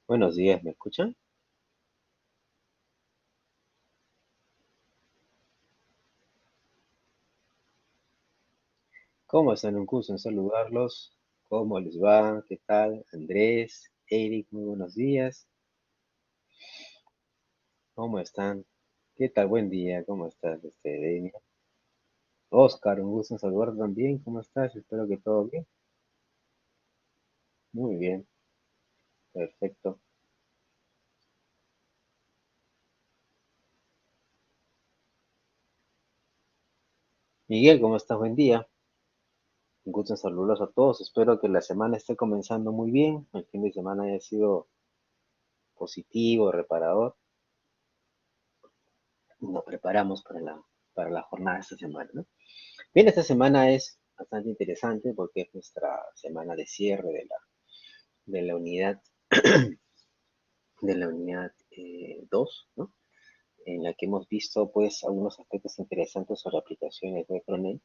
Buenos días, ¿me escuchan? ¿Cómo están? Un gusto en saludarlos. ¿Cómo les va? ¿Qué tal? Andrés, Eric, muy buenos días. ¿Cómo están? ¿Qué tal? Buen día. ¿Cómo estás, Denia? Oscar, un gusto en saludarte también. ¿Cómo estás? Espero que todo bien. Muy bien, perfecto. Miguel, ¿cómo estás? Buen día. Un gusto en saludarlos a todos. Espero que la semana esté comenzando muy bien. El fin de semana haya sido positivo, reparador. Y nos preparamos para la jornada de esta semana, ¿no? Bien, esta semana es bastante interesante porque es nuestra semana de cierre de la unidad, de la unidad 2, ¿no? En la que hemos visto pues algunos aspectos interesantes sobre aplicaciones de frontend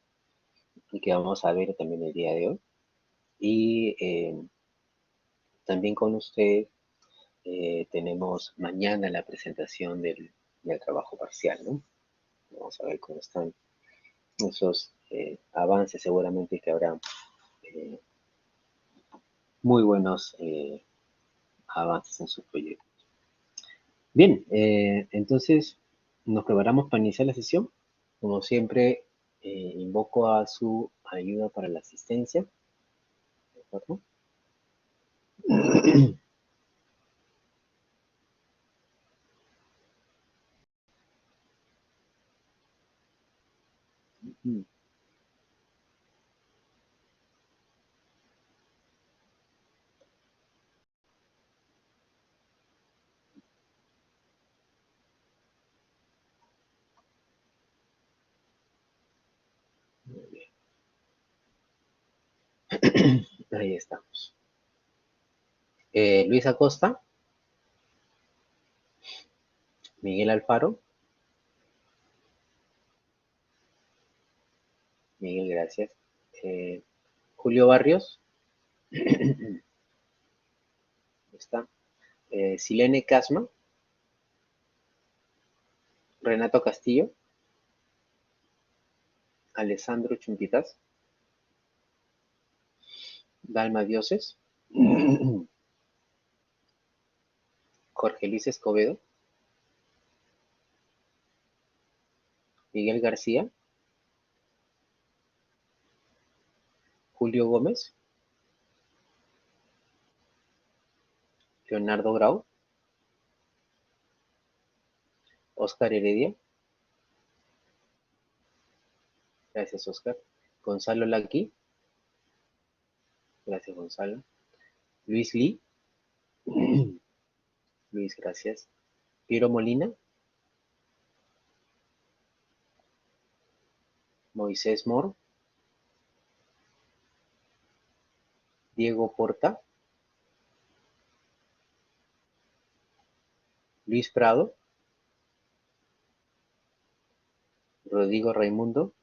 y que vamos a ver también el día de hoy. Y también con usted tenemos mañana la presentación del trabajo parcial, ¿no? Vamos a ver cómo están esos avances, seguramente que habrá eh, muy buenos avances en su proyecto. Bien, entonces nos preparamos para iniciar la sesión. Como siempre, invoco a su ayuda para la asistencia. ¿De acuerdo? Muy bien. Ahí estamos. Luis Acosta, Miguel Alfaro, Miguel, gracias. Eh, Julio Barrios, está. Silene Casma, Renato Castillo, Alessandro Chumpitas, Dalma Dioses, Jorge Luis Escobedo, Miguel García, Julio Gómez, Leonardo Grau, Oscar Heredia, gracias Oscar, Gonzalo Laqui, gracias Gonzalo, Luis Lee, Luis, gracias, Piero Molina, Moisés Mor, Diego Porta, Luis Prado, Rodrigo Raimundo,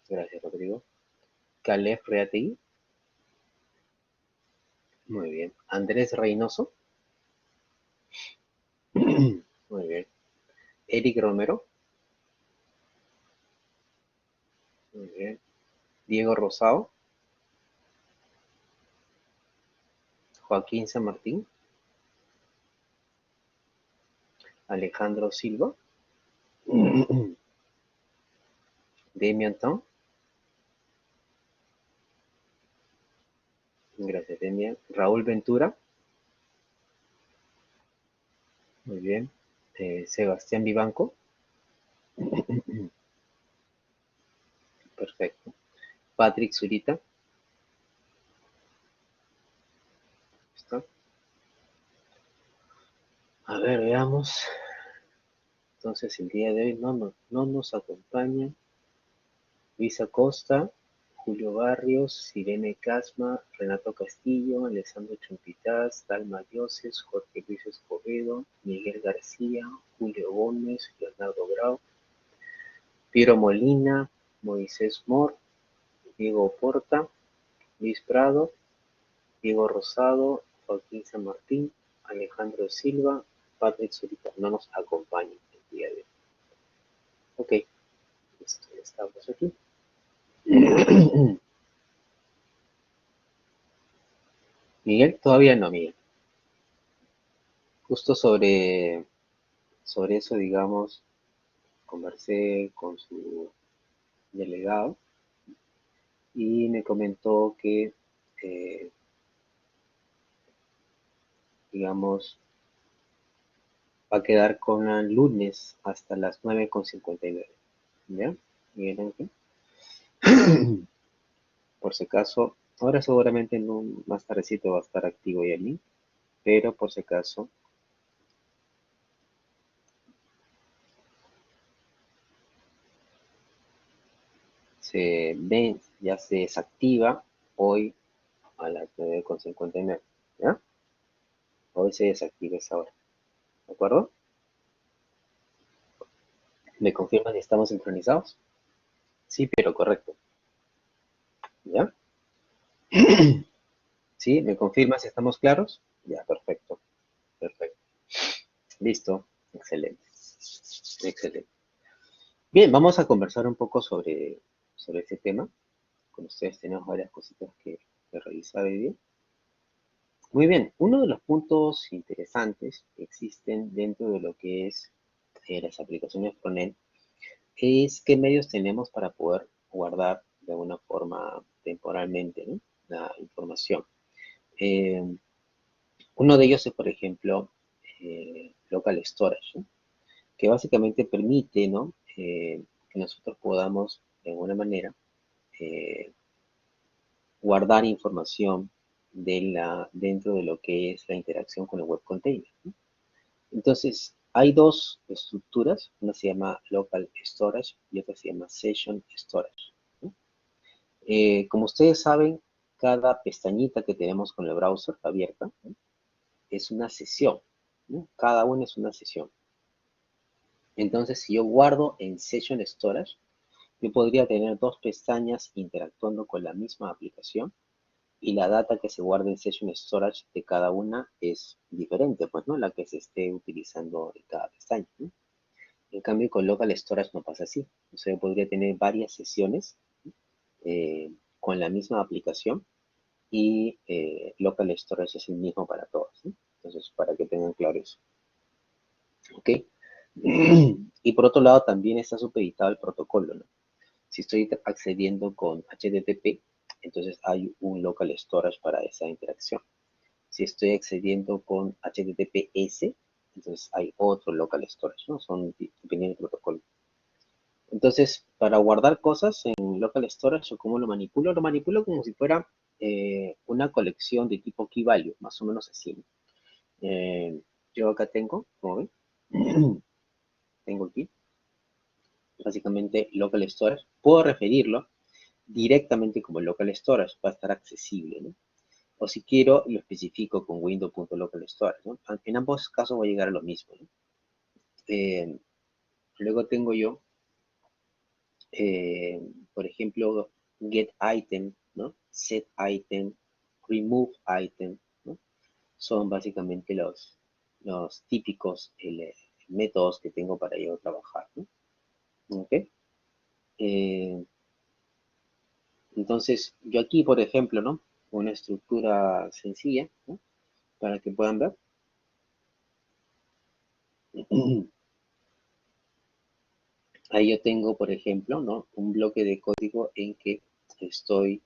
gracias Rodrigo, Caleb Reategui, muy bien, Andrés Reynoso, muy bien, Eric Romero, muy bien, Diego Rosado, Joaquín San Martín, Alejandro Silva, Demian Tom, gracias Demian, Raúl Ventura, muy bien, Sebastián Vivanco, perfecto, Patrick Zurita, ¿está? A ver, veamos. Entonces, el día de hoy no nos acompaña Luis Acosta, Julio Barrios, Sirene Casma, Renato Castillo, Alessandro Chumpitaz, Dalma Dioses, Jorge Luis Escobedo, Miguel García, Julio Gómez, Leonardo Grau, Piero Molina, Moisés Mor, Diego Porta, Luis Prado, Diego Rosado, Joaquín San Martín, Alejandro Silva, Patrick Zurita no nos acompañan el día de hoy. Ok, listo, ya estamos aquí. Miguel, todavía no, Miguel. Justo sobre eso, digamos, conversé con su delegado y me comentó que, eh, digamos, va a quedar con el lunes hasta las 9:59. ¿Ya? Miguel Ángel. Por si acaso, ahora seguramente más tardecito va a estar activo ya el link, pero por si acaso se ven, ya se desactiva hoy a las 9:59. ¿Ya? Hoy se desactiva esa hora. ¿De acuerdo? ¿Me confirman si estamos sincronizados? Sí, pero correcto. ¿Ya? ¿Sí? ¿Me confirman si estamos claros? Ya, perfecto. Perfecto. Listo. Excelente. Excelente. Bien, vamos a conversar un poco sobre este tema. Con ustedes tenemos varias cositas que revisar hoy día. Muy bien, uno de los puntos interesantes que existen dentro de lo que es las aplicaciones frontend es qué medios tenemos para poder guardar de alguna forma temporalmente, ¿no?, la información. Eh, Uno de ellos es, por ejemplo, local storage, ¿no?, que básicamente permite, ¿no?, que nosotros podamos de alguna manera eh, guardar información dentro de lo que es la interacción con el web container, ¿no? Entonces, hay dos estructuras, una se llama local storage y otra se llama session storage, ¿no? Como ustedes saben, cada pestañita que tenemos con el browser abierta, ¿no?, es una sesión, ¿no? Cada una es una sesión. Entonces, si yo guardo en session storage, yo podría tener dos pestañas interactuando con la misma aplicación y la data que se guarda en Session Storage de cada una es diferente, pues, ¿no?, la que se esté utilizando en cada pestaña, ¿no? En cambio, con Local Storage no pasa así. O sea, podría tener varias sesiones con la misma aplicación y Local Storage es el mismo para todas, ¿no? Entonces, para que tengan claro eso. ¿Ok? Y por otro lado, también está supeditado el protocolo, ¿no? Si estoy accediendo con HTTP, entonces hay un local storage para esa interacción. Si estoy accediendo con HTTPS, entonces hay otro local storage, ¿no? Son dependiendo del protocolo. Entonces, para guardar cosas en local storage, ¿cómo lo manipulo? Lo manipulo como si fuera una colección de tipo key value, más o menos así, ¿no? Yo acá tengo, como ven, tengo aquí, básicamente local storage. Puedo referirlo directamente como local storage, va a estar accesible, ¿no? O si quiero, lo especifico con window.localStorage, ¿no? En ambos casos voy a llegar a lo mismo, ¿no? Eh, Luego tengo yo, eh, por ejemplo, get item, ¿no?, set item, remove item, ¿no? Son básicamente los típicos métodos que tengo para yo trabajar, ¿no? ¿Ok? Eh, entonces, yo aquí, por ejemplo, ¿no?, una estructura sencilla, ¿no?, para que puedan ver. Ahí yo tengo, por ejemplo, ¿no?, un bloque de código en que estoy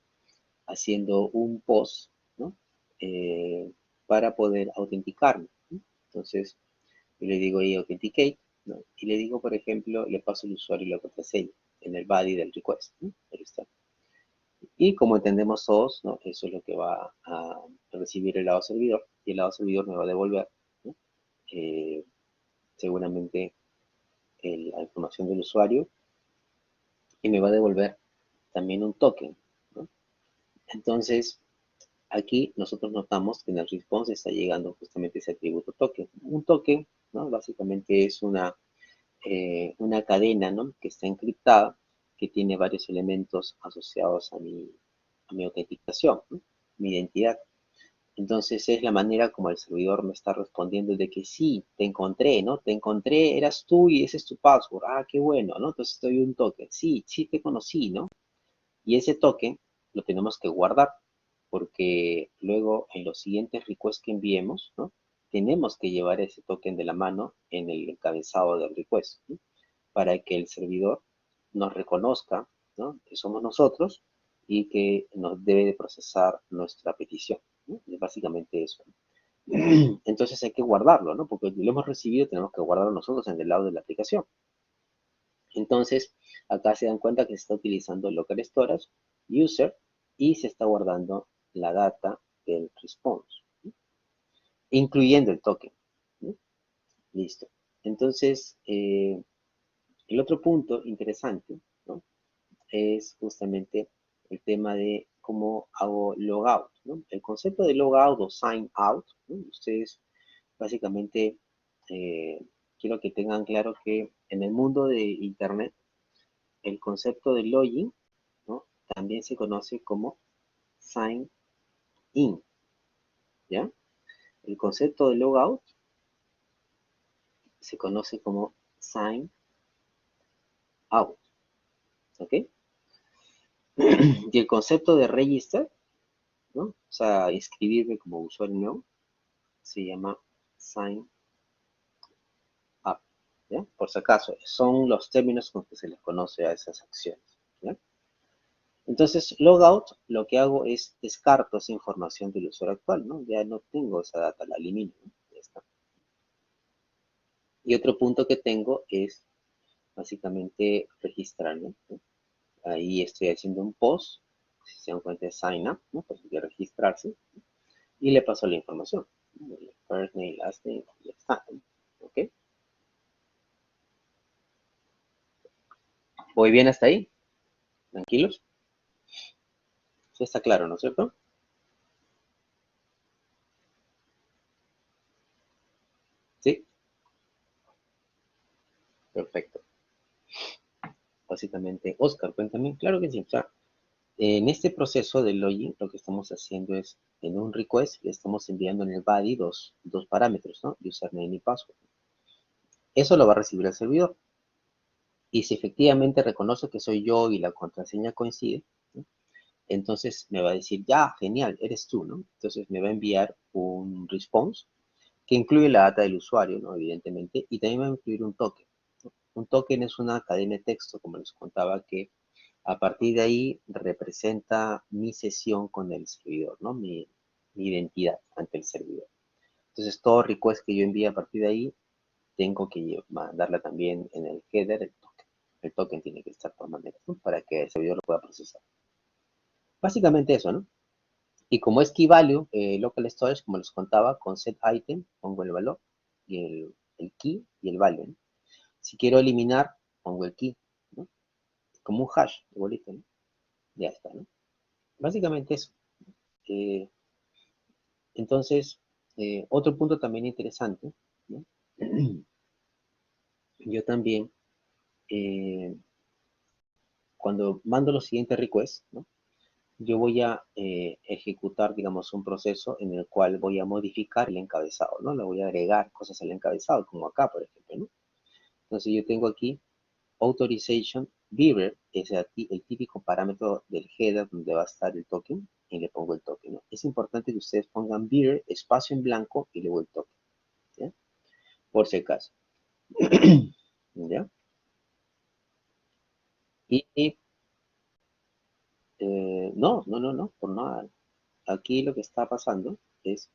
haciendo un post, ¿no?, para poder autenticarme, ¿no? Entonces, yo le digo ahí authenticate, ¿no?, y le digo, por ejemplo, le paso el usuario y la contraseña en el body del request, ¿no? Ahí está. Y como entendemos todos, ¿no?, eso es lo que va a recibir el lado servidor, y el lado servidor me va a devolver, ¿no?, eh, seguramente la información del usuario, y me va a devolver también un token, ¿no? Entonces, aquí nosotros notamos que en el response está llegando justamente ese atributo token. Un token, ¿no?, básicamente es una cadena, ¿no?, que está encriptada, que tiene varios elementos asociados a mi autenticación, ¿no?, mi identidad. Entonces es la manera como el servidor me está respondiendo de que sí, te encontré, ¿no? Te encontré, eras tú y ese es tu password. Ah, qué bueno, ¿no? Entonces te doy un token. Sí, sí te conocí, ¿no? Y ese token lo tenemos que guardar porque luego en los siguientes requests que enviemos, ¿no? Tenemos que llevar ese token de la mano en el encabezado del request, ¿no? Para que el servidor nos reconozca, ¿no? Que somos nosotros y que nos debe de procesar nuestra petición, ¿no? Es básicamente eso, ¿no? Entonces hay que guardarlo, ¿no? Porque lo hemos recibido, tenemos que guardarlo nosotros en el lado de la aplicación. Entonces, acá se dan cuenta que se está utilizando local storage, user, y se está guardando la data del response, ¿no? Incluyendo el token, ¿no? Listo. Entonces, el otro punto interesante, ¿no? Es justamente el tema de cómo hago logout, ¿no? El concepto de logout o sign out, ¿no? Ustedes básicamente quiero que tengan claro que en el mundo de Internet el concepto de login, ¿no? También se conoce como sign in, ¿ya? El concepto de logout se conoce como sign out, ¿ok? Y el concepto de register, ¿no? O sea, inscribirme como usuario nuevo, se llama sign up, ¿ya? Por si acaso, son los términos con que se les conoce a esas acciones, ¿ya? Entonces, logout, lo que hago es descarto esa información del usuario actual, ¿no? Ya no tengo esa data, la elimino, ¿no? Ya está. Y otro punto que tengo es básicamente registrarme, ¿no? Ahí estoy haciendo un post, si se dan cuenta de sign up, ¿no? Pues hay que registrarse, ¿no? Y le paso la información, ¿no? First name, last name, y ya está, ¿no? ¿Ok? ¿Voy bien hasta ahí? ¿Tranquilos? Sí está claro, ¿no es cierto? Sí, perfecto. Básicamente, Oscar, cuéntame. Claro que sí. O sea, en este proceso de login, lo que estamos haciendo es, en un request, le estamos enviando en el body dos parámetros, ¿no? Username y password. Eso lo va a recibir el servidor. Y si efectivamente reconoce que soy yo y la contraseña coincide, ¿no? Entonces me va a decir, ya, genial, eres tú, ¿no? Entonces me va a enviar un response que incluye la data del usuario, ¿no? Evidentemente, y también va a incluir un token, ¿no? Un token es una cadena de texto, como les contaba, que a partir de ahí representa mi sesión con el servidor, ¿no? Mi identidad ante el servidor. Entonces, todo request que yo envíe a partir de ahí, tengo que mandarla también en el header el token. El token tiene que estar por manera, ¿no? Para que el servidor lo pueda procesar. Básicamente eso, ¿no? Y como es key value, local storage, como les contaba, con set item pongo el valor y el key y el value, ¿no? Si quiero eliminar, pongo el key, ¿no? Como un hash, igualito, ¿no? Ya está, ¿no? Básicamente eso. Eh, entonces, otro punto también interesante, ¿no? Yo también, eh, cuando mando los siguientes requests, ¿no? Yo voy a ejecutar, digamos, un proceso en el cual voy a modificar el encabezado, ¿no? Le voy a agregar cosas al encabezado, como acá, por ejemplo, ¿no? Entonces yo tengo aquí authorization bearer, es aquí el típico parámetro del header donde va a estar el token, y le pongo el token, ¿no? Es importante que ustedes pongan bearer, espacio en blanco y luego el token, ¿ya? Por si acaso, ¿ya? Y no, por nada. Aquí lo que está pasando es,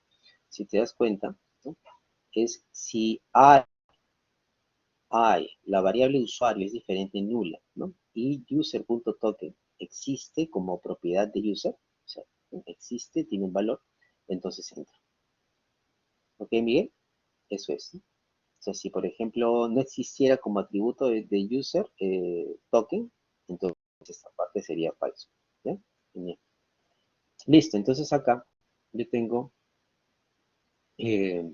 si te das cuenta, ¿no? Es si la variable usuario es diferente nula, ¿no? Y user.token existe como propiedad de user, o sea, existe, tiene un valor, entonces entra. ¿Ok, Miguel? Eso es, ¿no? O sea, si por ejemplo no existiera como atributo de user token, entonces esta parte sería falso. ¿Ya? Genial. Listo, entonces acá yo tengo, eh,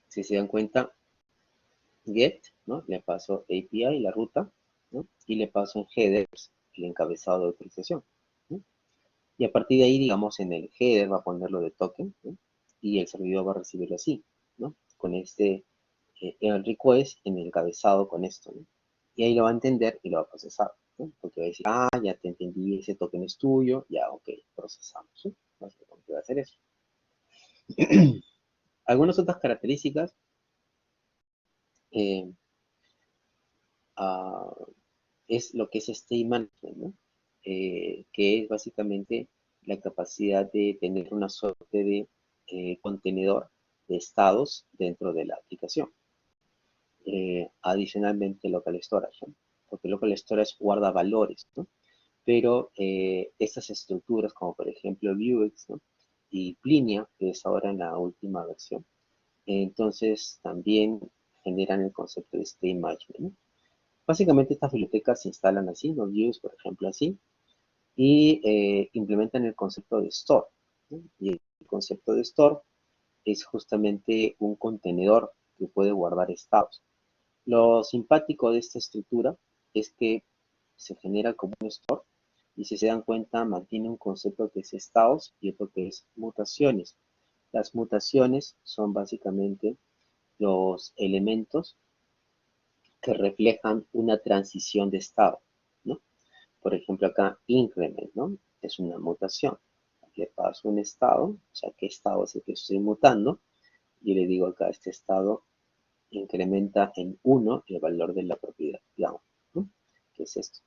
si se dan cuenta, get, ¿no? Le paso API, la ruta, ¿no? Y le paso en headers el encabezado de autorización, ¿no? Y a partir de ahí, digamos, en el header va a ponerlo de token, ¿no? Y el servidor va a recibirlo así, ¿no? Con este el request en el encabezado con esto, ¿no? Y ahí lo va a entender y lo va a procesar, ¿no? Porque va a decir, ah, ya te entendí, ese token es tuyo, ya, ok, procesamos, ¿sí? Básicamente va a hacer eso. Algunas otras características eh, ah, es lo que es state management, ¿no? Que es básicamente la capacidad de tener una suerte de contenedor de estados dentro de la aplicación. Adicionalmente, local storage, ¿no? Porque local storage guarda valores, ¿no? Pero estas estructuras, como por ejemplo Vuex, ¿no? Y Plinia, que es ahora en la última versión, entonces también generan el concepto de state management, ¿no? Básicamente estas bibliotecas se instalan así, los views, por ejemplo, así, y implementan el concepto de store, ¿no? Y el concepto de store es justamente un contenedor que puede guardar estados. Lo simpático de esta estructura es que se genera como un store y si se dan cuenta mantiene un concepto que es estados y otro que es mutaciones. Las mutaciones son básicamente los elementos que reflejan una transición de estado, ¿no? Por ejemplo, acá increment, ¿no? Es una mutación. Le paso un estado, o sea, ¿qué estado es el que estoy mutando? Y le digo acá, este estado incrementa en 1 el valor de la propiedad, digamos, ¿no? ¿Qué es esto?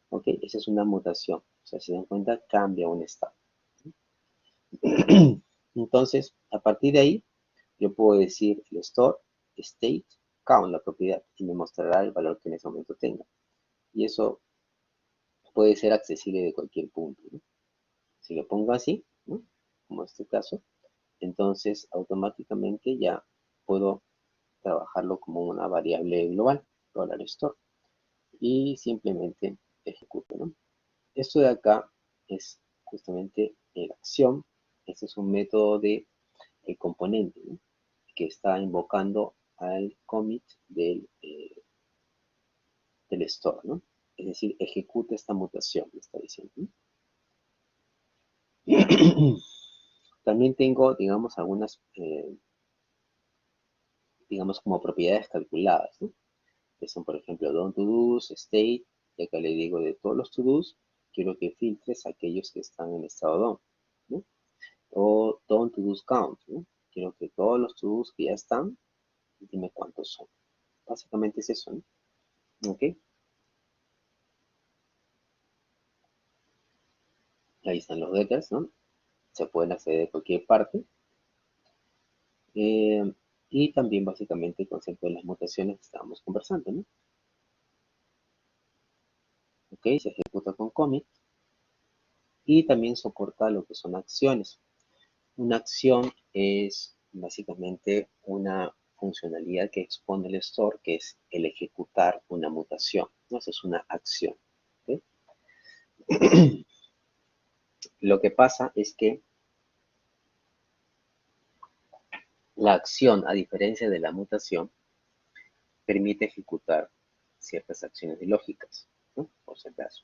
Ok, esa es una mutación. O sea, si se dan cuenta, cambia un estado. Entonces, a partir de ahí, yo puedo decir el store, state, count, la propiedad, y me mostrará el valor que en ese momento tenga. Y eso puede ser accesible de cualquier punto, ¿no? Si lo pongo así, ¿no? Como en este caso, entonces automáticamente ya puedo trabajarlo como una variable global, $store, y simplemente ejecuto, ¿no? Esto de acá es justamente la acción. Este es un método de el componente, ¿no? Que está invocando al commit del store, ¿no? Es decir, ejecuta esta mutación, me está diciendo, ¿no? También tengo, digamos, algunas, digamos, como propiedades calculadas, ¿no? Que son, por ejemplo, don't to do's, state, y acá le digo de todos los to do's, quiero que filtres aquellos que están en estado done, ¿no? O don't to do's count, ¿no? Quiero que todos los to do's que ya están, dime cuántos son. Básicamente es eso, ¿no? ¿Ok? Ahí están los getters, ¿no? Se pueden acceder de cualquier parte. Eh, y también básicamente el concepto de las mutaciones que estábamos conversando, ¿no? Ok, se ejecuta con commit y también soporta lo que son acciones. Una acción es básicamente una funcionalidad que expone el store, que es el ejecutar una mutación, ¿no? Eso es una acción. ¿Okay? Lo que pasa es que la acción, a diferencia de la mutación, permite ejecutar ciertas acciones lógicas, ¿no? Por si acaso.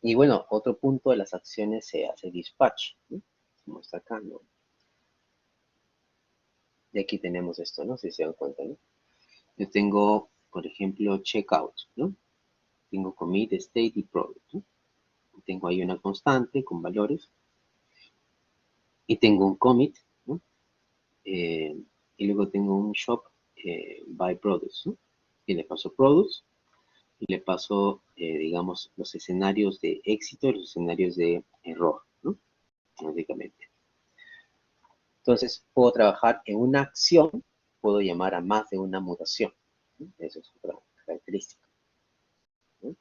Y bueno, otro punto de las acciones se hace dispatch, ¿no? Como está acá, ¿no? Y aquí tenemos esto, ¿no? Si se dan cuenta, ¿no? Yo tengo, por ejemplo, checkout, ¿no? Tengo commit, state y product, ¿no? Tengo ahí una constante con valores y tengo un commit, ¿no? Y luego tengo un shop by products, ¿no? Y le paso products y le paso, digamos, los escenarios de éxito y los escenarios de error, ¿no? Básicamente. Entonces, puedo trabajar en una acción, puedo llamar a más de una mutación, ¿no? Eso es otra característica, ¿no?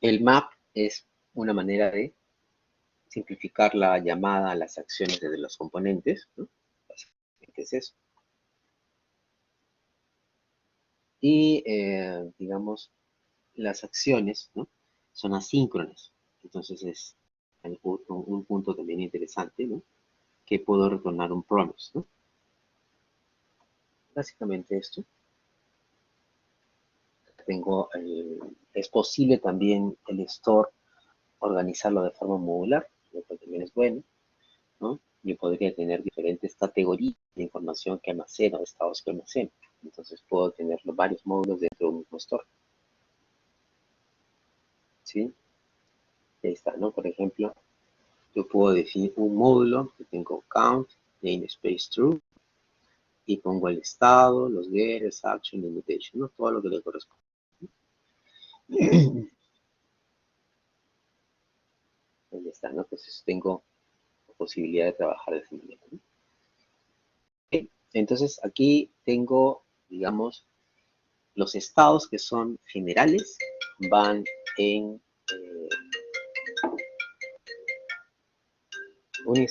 El map es una manera de simplificar la llamada a las acciones desde los componentes, ¿no? Básicamente es eso. Y, digamos, las acciones, ¿no? Son asíncronas. Entonces es un punto también interesante, ¿no? Que puedo retornar un promise, ¿no? Básicamente esto. es posible también el store organizarlo de forma modular, lo cual también es bueno, ¿no? Yo podría tener diferentes categorías de información que almaceno, de estados que almaceno. Entonces puedo tener varios módulos dentro de un mismo store. ¿Sí? Ahí está, ¿no? Por ejemplo, yo puedo definir un módulo que tengo count, namespace true, y pongo el estado, los getters, action, limitation, ¿no? Todo lo que le corresponde. Ahí está, ¿no? Entonces tengo posibilidad de trabajar de esa manera, ¿no? Okay. Entonces aquí tengo, digamos, los estados que son generales, van en un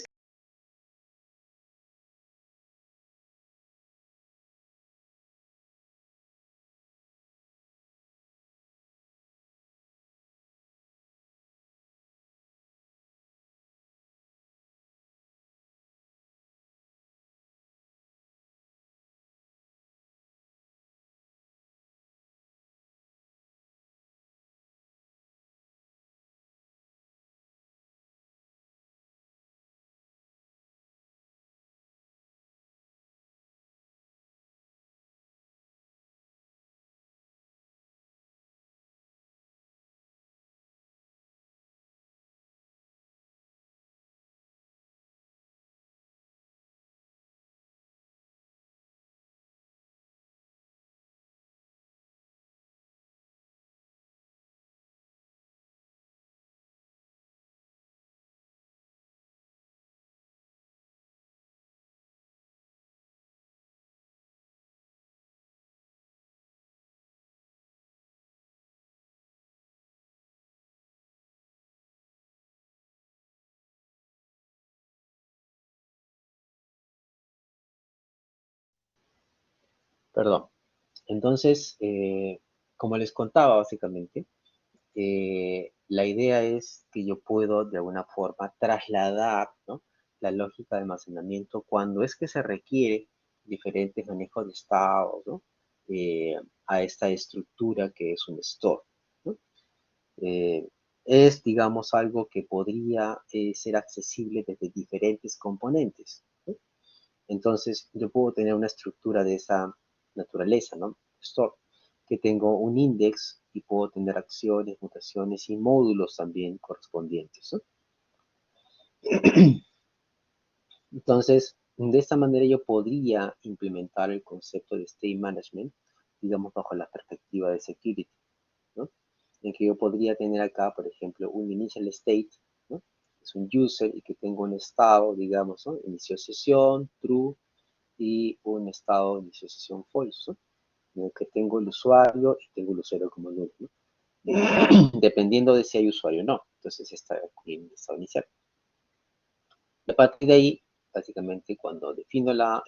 perdón. Entonces, como les contaba básicamente, la idea es que yo puedo de alguna forma trasladar, ¿no?, la lógica de almacenamiento cuando es que se requiere diferentes manejos de estados, ¿no?, eh, a esta estructura que es un store, ¿no? Eh, es, digamos, algo que podría ser accesible desde diferentes componentes, ¿no? Entonces, yo puedo tener una estructura de esa naturaleza, ¿no? Store, que tengo un index y puedo tener acciones, mutaciones y módulos también correspondientes, ¿no? Entonces, de esta manera yo podría implementar el concepto de state management, digamos, bajo la perspectiva de security, ¿no? En que yo podría tener acá, por ejemplo, un initial state, ¿no? Es un user y que tengo un estado, digamos, ¿no? Inicio sesión, true, y un estado de inicio sesión false, ¿no?, en el que tengo el usuario y tengo el usuario como nulo, ¿no? Dependiendo de si hay usuario o no. Entonces está en el estado inicial. Y a partir de ahí, básicamente, cuando defino la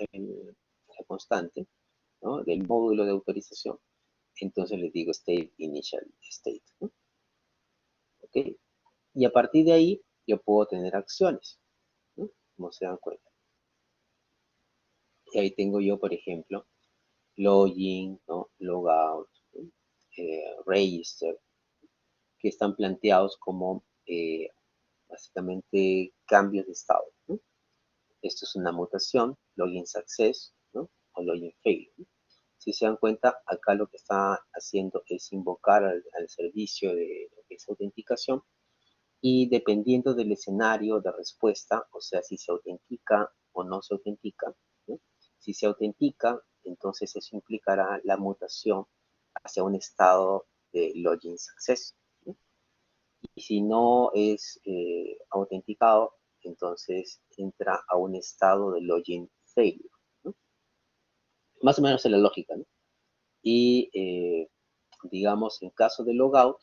constante, ¿no?, del módulo de autorización, entonces le digo state initial state, ¿no? ¿Ok? Y a partir de ahí, yo puedo tener acciones, ¿no?, como se dan cuenta. Y ahí tengo yo, por ejemplo, login, ¿no?, logout, ¿no?, register, que están planteados como básicamente cambios de estado, ¿no? Esto es una mutación, login success, ¿no?, o login fail, ¿no? Si se dan cuenta, acá lo que está haciendo es invocar al servicio de lo que es autenticación, y dependiendo del escenario de respuesta, o sea, si se autentica o no se autentica, ¿no? Si se autentica, entonces eso implicará la mutación hacia un estado de login success, ¿no? Y si no es autenticado, entonces entra a un estado de login failure, ¿no? Más o menos es la lógica, ¿no? Y digamos, en caso de logout,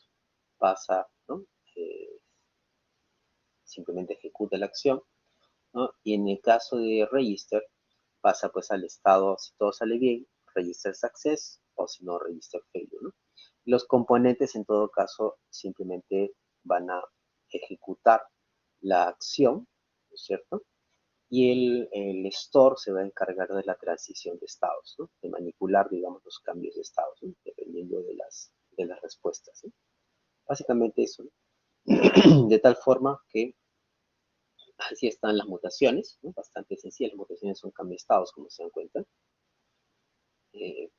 pasa, ¿no? Simplemente ejecuta la acción, ¿no? Y en el caso de register, pasa pues al estado, si todo sale bien, register success, o si no, register failure, ¿no? Los componentes en todo caso simplemente van a ejecutar la acción, ¿no es cierto? Y el store se va a encargar de la transición de estados, ¿no?, de manipular, digamos, los cambios de estados, ¿no?, dependiendo respuestas, ¿sí? Básicamente eso, ¿no? De tal forma que así están las mutaciones, ¿no? Bastante sencillas. Las mutaciones son cambios como se dan cuenta. Eh,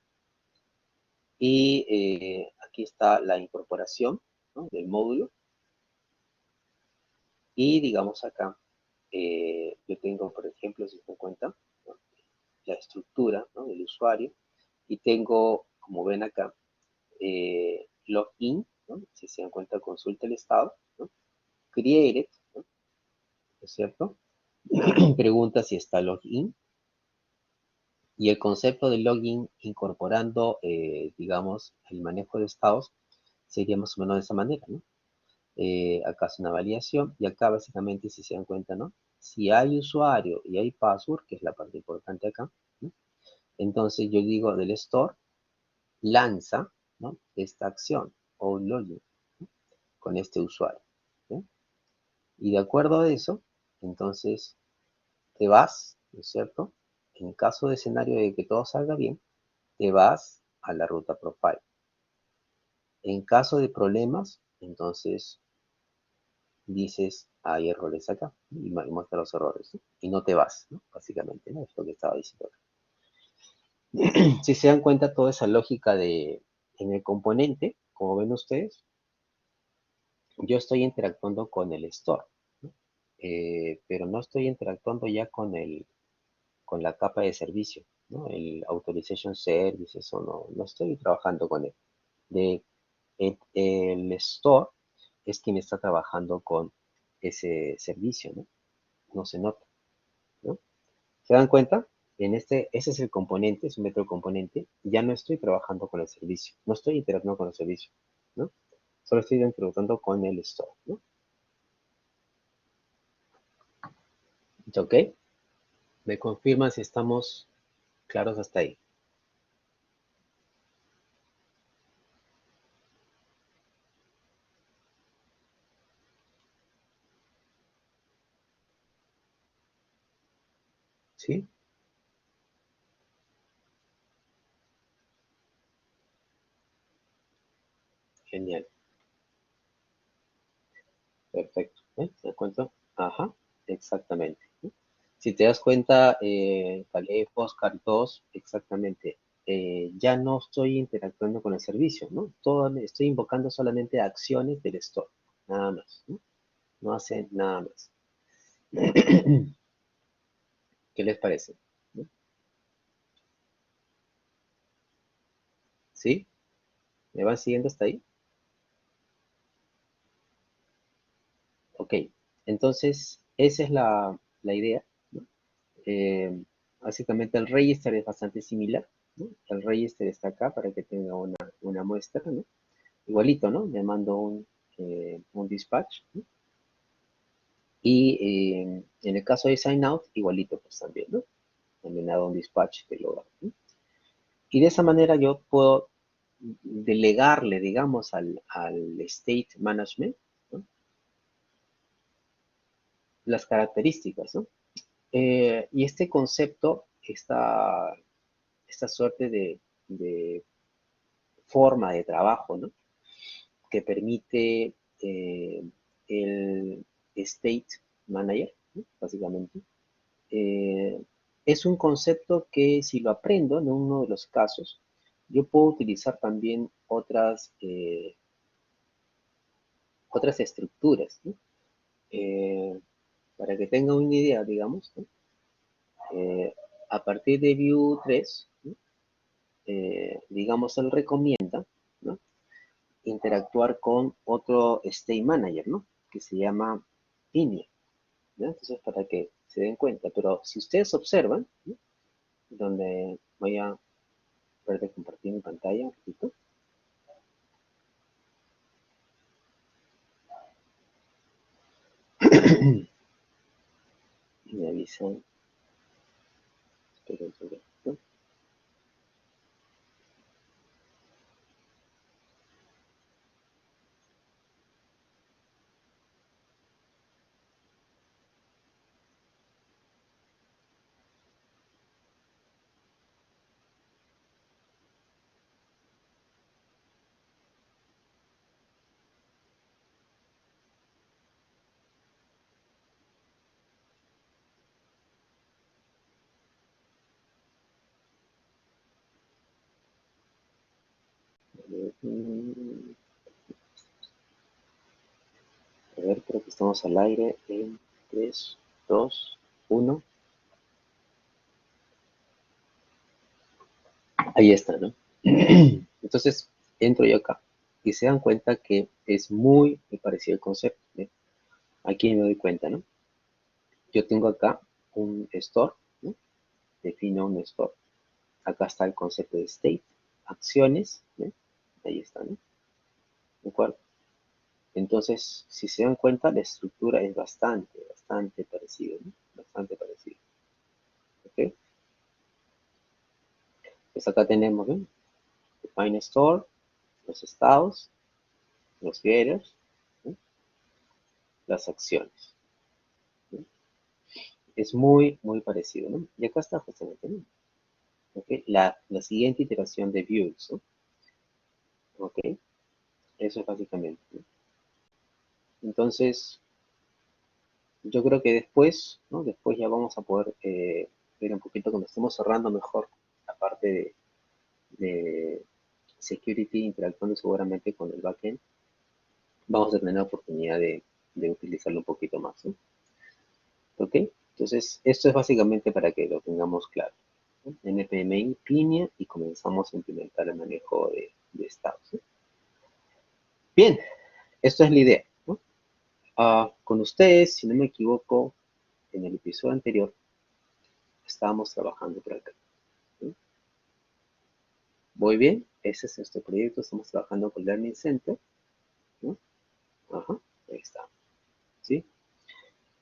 aquí está la incorporación, ¿no? Del módulo. Y digamos acá, yo tengo, por ejemplo, si se dan cuenta, ¿no? La estructura, ¿no? Del usuario. Y tengo, como ven acá, login, ¿no? Si se dan cuenta, consulta el estado, ¿no? Created, ¿no? ¿Es cierto? Pregunta si está login. Y el concepto de login incorporando, digamos, el manejo de estados sería más o menos de esa manera, ¿no? Acá es una validación y acá básicamente, si se dan cuenta, ¿no? Si hay usuario y hay password, que es la parte importante acá, ¿no? Entonces yo digo del store, lanza, ¿no? Esta acción o login, ¿no? Con este usuario, ¿sí? Y de acuerdo a eso, entonces te vas, ¿no es cierto? En caso de escenario de que todo salga bien, te vas a la ruta profile. En caso de problemas, entonces dices, hay errores acá, y muestra los errores, ¿no? Y no te vas, ¿no? Básicamente, ¿no? Es lo que estaba diciendo acá. Si se dan cuenta, toda esa lógica en el componente, como ven ustedes, yo estoy interactuando con el store, ¿no? Pero no estoy interactuando ya con la capa de servicio, ¿no? El Authorization Service, eso no estoy trabajando con él. El store es quien está trabajando con ese servicio, ¿no? No se nota, ¿no? ¿Se dan cuenta? Ese es el componente, es un método componente. Ya no estoy trabajando con el servicio, no estoy interactuando con el servicio, ¿no? Solo estoy interactuando con el store, ¿no? ¿Ok? Me confirman si estamos claros hasta ahí. ¿Sí? Genial. Perfecto. ¿Se dan cuenta? Ajá, exactamente, ¿no? Si te das cuenta, Caleb, Oscar y todos, exactamente, ya no estoy interactuando con el servicio, ¿no? Estoy invocando solamente acciones del store, nada más, ¿no? No hacen nada más. ¿Qué les parece? ¿No? ¿Sí? ¿Me van siguiendo hasta ahí? Ok, entonces esa es la idea, ¿no? Eh, Básicamente el register es bastante similar, ¿no? El register está acá para que tenga una muestra, ¿no? Igualito, ¿no? Le mando un dispatch, ¿no? Y en el caso de sign out, igualito pues también, ¿no? También hago un dispatch que lo, ¿no? Y de esa manera yo puedo delegarle, digamos, al state management, ¿no? Las características, ¿no? Y este concepto, esta suerte de forma de trabajo, ¿no? Que permite el State Manager, ¿no? Básicamente. Eh, es un concepto que si lo aprendo en uno de los casos, yo puedo utilizar también otras estructuras, ¿no? Eh, para que tengan una idea, digamos, ¿no? A partir de Vue 3, ¿no? Digamos, él recomienda, ¿no? Interactuar con otro State Manager, ¿no? Que se llama Pinia, ¿no? Entonces, para que se den cuenta, pero si ustedes observan, ¿no? Donde voy a ver de compartir mi pantalla un poquito, y me avisan, esperen un segundito. A ver, creo que estamos al aire en 3, 2, 1. Ahí está, ¿no? Entonces, entro yo acá y se dan cuenta que es muy parecido el concepto, ¿eh? Aquí me doy cuenta, ¿no? Yo tengo acá un store, ¿no? Defino un store. Acá está el concepto de state, acciones, ¿no? Ahí está, ¿no? ¿De acuerdo? Entonces, si se dan cuenta, la estructura es bastante parecida, ¿no? Bastante parecida. ¿Ok? Pues acá tenemos, ¿no? Define store, los estados, los getters, ¿no? Las acciones, ¿no? Es muy parecido, ¿no? Y acá está justamente, ¿no? ¿Ok? La siguiente iteración de views, ¿no? ¿Ok? Eso es básicamente, ¿no? Entonces, yo creo que después, ¿no? Después ya vamos a poder ver un poquito cuando estemos cerrando mejor la parte de security, interactuando seguramente con el backend, vamos a tener la oportunidad de utilizarlo un poquito más, ¿no? ¿Ok? Entonces, esto es básicamente para que lo tengamos claro, ¿no? npm línea y comenzamos a implementar el manejo de estados, ¿no? Bien, esto es la idea, ¿no? Con ustedes, si no me equivoco, en el episodio anterior estábamos trabajando por acá, ¿sí? Muy bien, ese es nuestro proyecto, estamos trabajando con Learning Center, ¿no? Ajá, ahí está, ¿sí?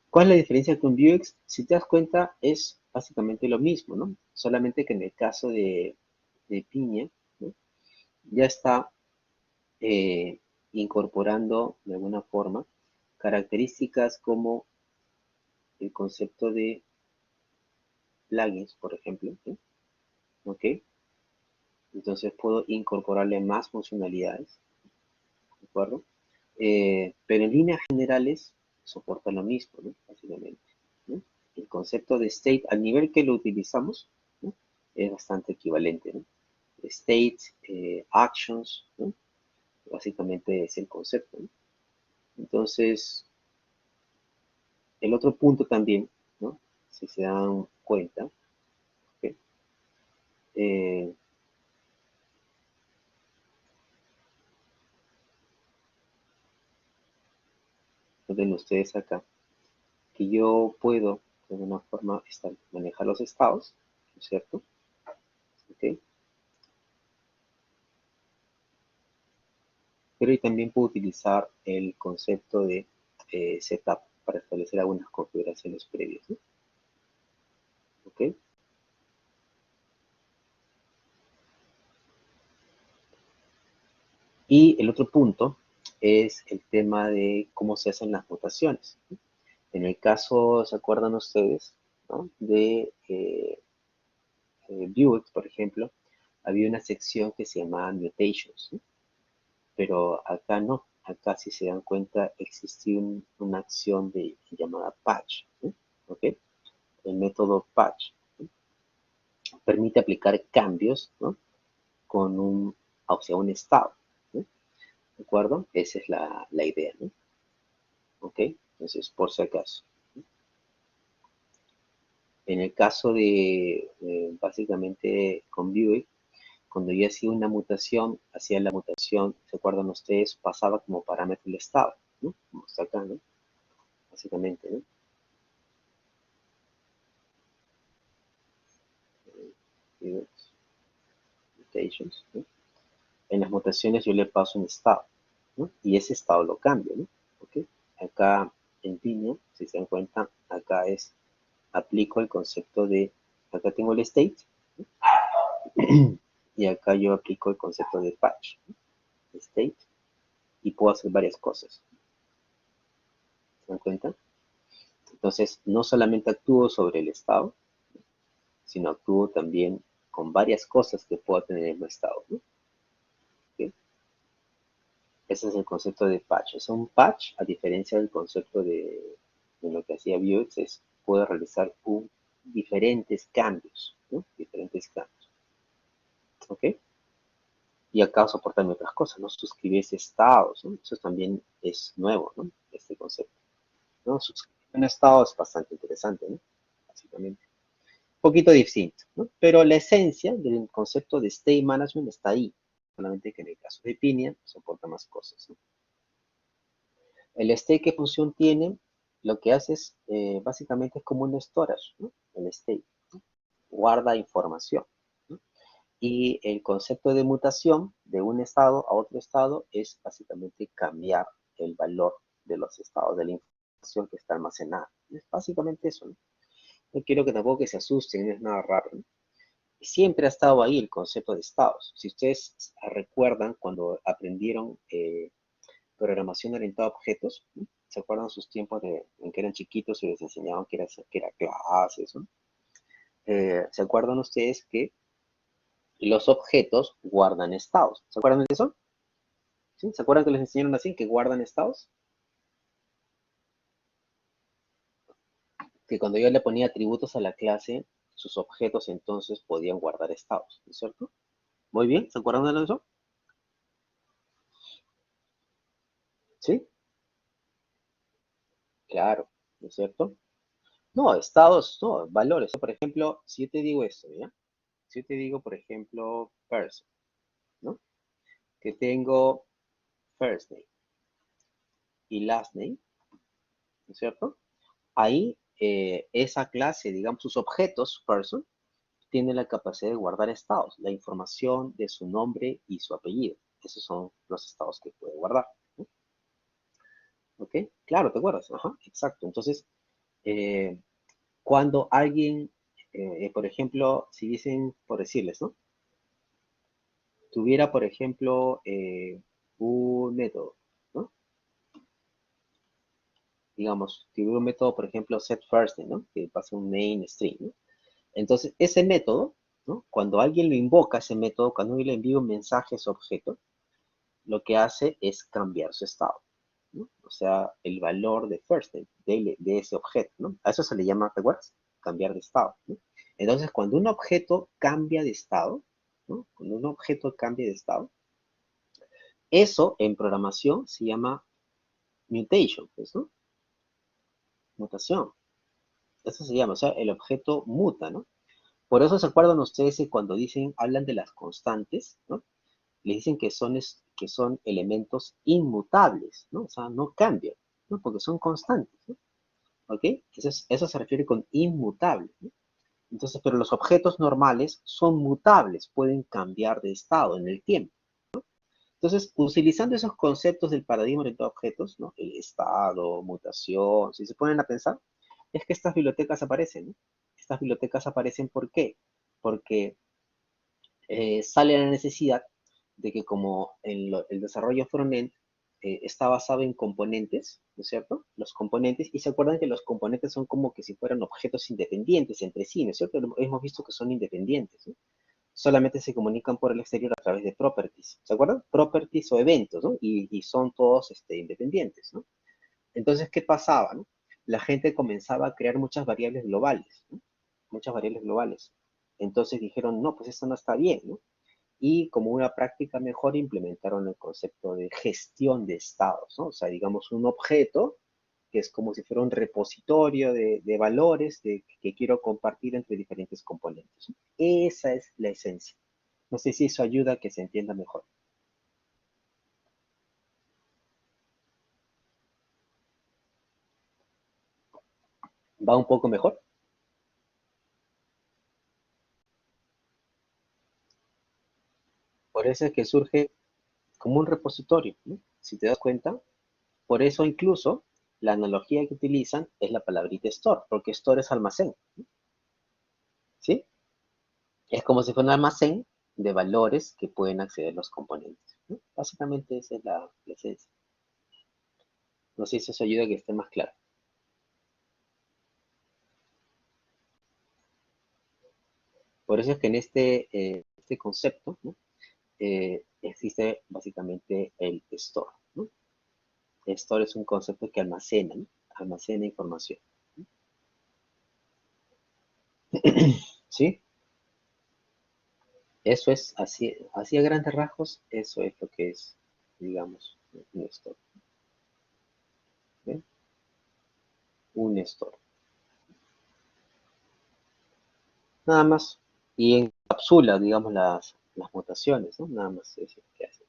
¿Cuál es la diferencia con Vuex? Si te das cuenta, es básicamente lo mismo, ¿no? Solamente que en el caso de Piña, ¿no? Ya está incorporando de alguna forma características como el concepto de plugins, por ejemplo, ¿sí? ¿Ok? Entonces puedo incorporarle más funcionalidades, ¿de acuerdo? Pero en líneas generales soporta lo mismo, ¿no? Básicamente, ¿no? El concepto de state, al nivel que lo utilizamos, ¿no? Es bastante equivalente, ¿no? State, actions, ¿no? Básicamente es el concepto, ¿no? Entonces, el otro punto también, ¿no? Si se dan cuenta, ¿ok? Eh, ven ustedes acá, que yo puedo de alguna forma manejar los estados, ¿no es cierto? ¿Ok? Pero y también puedo utilizar el concepto de setup para establecer algunas configuraciones previas, ¿no? ¿Ok? Y el otro punto es el tema de cómo se hacen las votaciones, ¿no? En el caso, ¿se acuerdan ustedes, ¿no? De Vuex, por ejemplo, había una sección que se llamaba Mutations, ¿no? Pero acá no, acá si se dan cuenta existe una acción llamada patch, ¿no? ¿Ok? El método patch, ¿no? Permite aplicar cambios, ¿no? Con un estado, ¿no? ¿De acuerdo? Esa es la idea, ¿no? ¿Ok? Entonces, por si acaso. En el caso de, básicamente, con Buick, cuando yo hacía una mutación, hacía la mutación, ¿se acuerdan ustedes? Pasaba como parámetro el estado, ¿no? Como está acá, ¿no? Básicamente, ¿no? Buick mutations, ¿no? En las mutaciones yo le paso un estado, ¿no? Y ese estado lo cambio, ¿no? ¿Ok? Acá en línea, si se dan cuenta, acá aplico el concepto de, acá tengo el state, ¿no? Y acá yo aplico el concepto de patch, ¿no? State, y puedo hacer varias cosas, ¿se dan cuenta? Entonces, no solamente actúo sobre el estado, sino actúo también con varias cosas que puedo tener en el estado, ¿no? ¿Ok? Ese es el concepto de patch. Es un patch, a diferencia del concepto de lo que hacía Vuex, es puedo realizar diferentes cambios, ¿no? Diferentes cambios. ¿Ok? Y acá soportan otras cosas, ¿no? Suscribirse estados, ¿no? Eso también es nuevo, ¿no? Este concepto, ¿no? Suscribir un estado es bastante interesante, ¿no? Básicamente. Un poquito distinto, ¿no? Pero la esencia del concepto de state management está ahí, solamente que en el caso de Pinia soporta más cosas, ¿no? El state, ¿qué función tiene? Lo que hace es, básicamente es como un storage, ¿no? El state, ¿no? Guarda información, ¿no? Y el concepto de mutación de un estado a otro estado es básicamente cambiar el valor de los estados de la información que está almacenada. Es básicamente eso, ¿no? No quiero que tampoco que se asusten, no es nada raro, ¿no? Siempre ha estado ahí el concepto de estados. Si ustedes recuerdan cuando aprendieron programación orientada a objetos, ¿no? ¿Se acuerdan sus tiempos en que eran chiquitos y les enseñaban que era clases, ¿no? ¿Se acuerdan ustedes que los objetos guardan estados? ¿Se acuerdan de eso? ¿Sí? ¿Se acuerdan que les enseñaron así, que guardan estados? Que cuando yo le ponía atributos a la clase, sus objetos entonces podían guardar estados, ¿no es cierto? Muy bien, ¿se acuerdan de eso? ¿Sí? Claro, ¿no es cierto? No, estados, no, valores. Por ejemplo, si yo te digo esto, ¿ya? Si yo te digo, por ejemplo, person, ¿no? Que tengo first name y last name, ¿no es cierto? Ahí, esa clase, digamos, sus objetos, person, tiene la capacidad de guardar estados, la información de su nombre y su apellido. Esos son los estados que puede guardar, ¿no? ¿Ok? Claro, ¿te acuerdas? Ajá, exacto. Entonces, eh, cuando alguien, por ejemplo, si dicen, por decirles, ¿no? Tuviera, por ejemplo, un método, ¿no? Digamos, tuviera un método, por ejemplo, set first name, ¿no? Que pasa un main string, ¿no? Entonces, ese método, ¿no? Cuando alguien lo invoca, ese método, cuando alguien le envía un mensaje a ese objeto, lo que hace es cambiar su estado, ¿no? O sea, el valor de first name, de ese objeto, ¿no? A eso se le llama, ¿te acuerdas? Cambiar de estado, ¿no? Entonces, cuando un objeto cambia de estado, ¿no? Cuando un objeto cambia de estado, eso en programación se llama mutation, pues, ¿no? Mutación. Eso se llama, o sea, el objeto muta, ¿no? Por eso se acuerdan ustedes que cuando dicen, hablan de las constantes, ¿no? Le dicen que son elementos inmutables, ¿no? O sea, no cambian, ¿no? Porque son constantes, ¿no? ¿Ok? Eso se refiere con inmutable, ¿no? Entonces, pero los objetos normales son mutables, pueden cambiar de estado en el tiempo. Entonces, utilizando esos conceptos del paradigma orientado a objetos, ¿no? El estado, mutación, si se ponen a pensar, es que estas bibliotecas aparecen, ¿no? Estas bibliotecas aparecen ¿por qué? Porque sale la necesidad de que como el desarrollo frontend está basado en componentes, ¿no es cierto? Los componentes, y se acuerdan que los componentes son como que si fueran objetos independientes entre sí, ¿no es cierto? Hemos visto que son independientes, ¿no? Solamente se comunican por el exterior a través de properties, ¿se acuerdan? Properties o eventos, ¿no? Y son todos independientes, ¿no? Entonces, ¿qué pasaba, no? La gente comenzaba a crear muchas variables globales, ¿no? Muchas variables globales. Entonces dijeron, no, pues esto no está bien, ¿no? Y como una práctica mejor implementaron el concepto de gestión de estados, ¿no? O sea, digamos un objeto que es como si fuera un repositorio de valores que quiero compartir entre diferentes componentes, ¿no? Esa es la esencia. No sé si eso ayuda a que se entienda mejor. ¿Va un poco mejor? Por eso es que surge como un repositorio, ¿no? Si te das cuenta, por eso incluso la analogía que utilizan es la palabrita store, porque store es almacén, ¿sí? Es como si fuera un almacén de valores que pueden acceder los componentes, ¿no? Básicamente esa es la esencia. No sé si eso ayuda a que esté más claro. Por eso es que en este concepto, ¿no? Existe básicamente el store, ¿no? El store es un concepto que almacena, ¿no? Almacena información, ¿sí? Eso es, así a grandes rasgos, eso es lo que es, digamos, un store. ¿Ven? Un store. Nada más. Y encapsula, digamos, las mutaciones, ¿no? Nada más eso es lo que hace.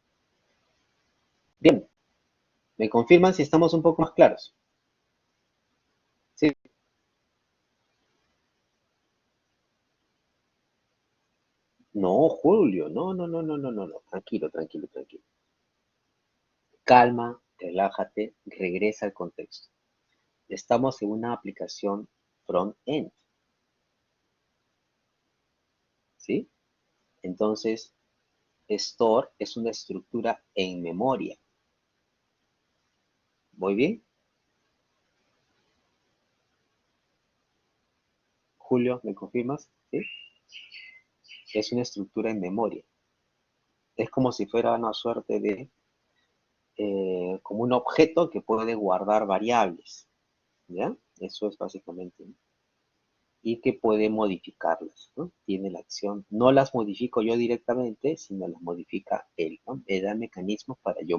Bien, ¿me confirman si estamos un poco más claros? Sí. No, Julio, no, no, no, no, no, no, no. Tranquilo, tranquilo, tranquilo. Calma, relájate, regresa al contexto. Estamos en una aplicación front-end, ¿sí? Entonces, store es una estructura en memoria. ¿Voy bien? Julio, ¿me confirmas? ¿Sí? Es una estructura en memoria. Es como si fuera una suerte de, como un objeto que puede guardar variables, ¿ya? Eso es básicamente, ¿no? Y que puede modificarlas, ¿no? Tiene la acción, no las modifico yo directamente, sino las modifica él, ¿no? Me da mecanismos para yo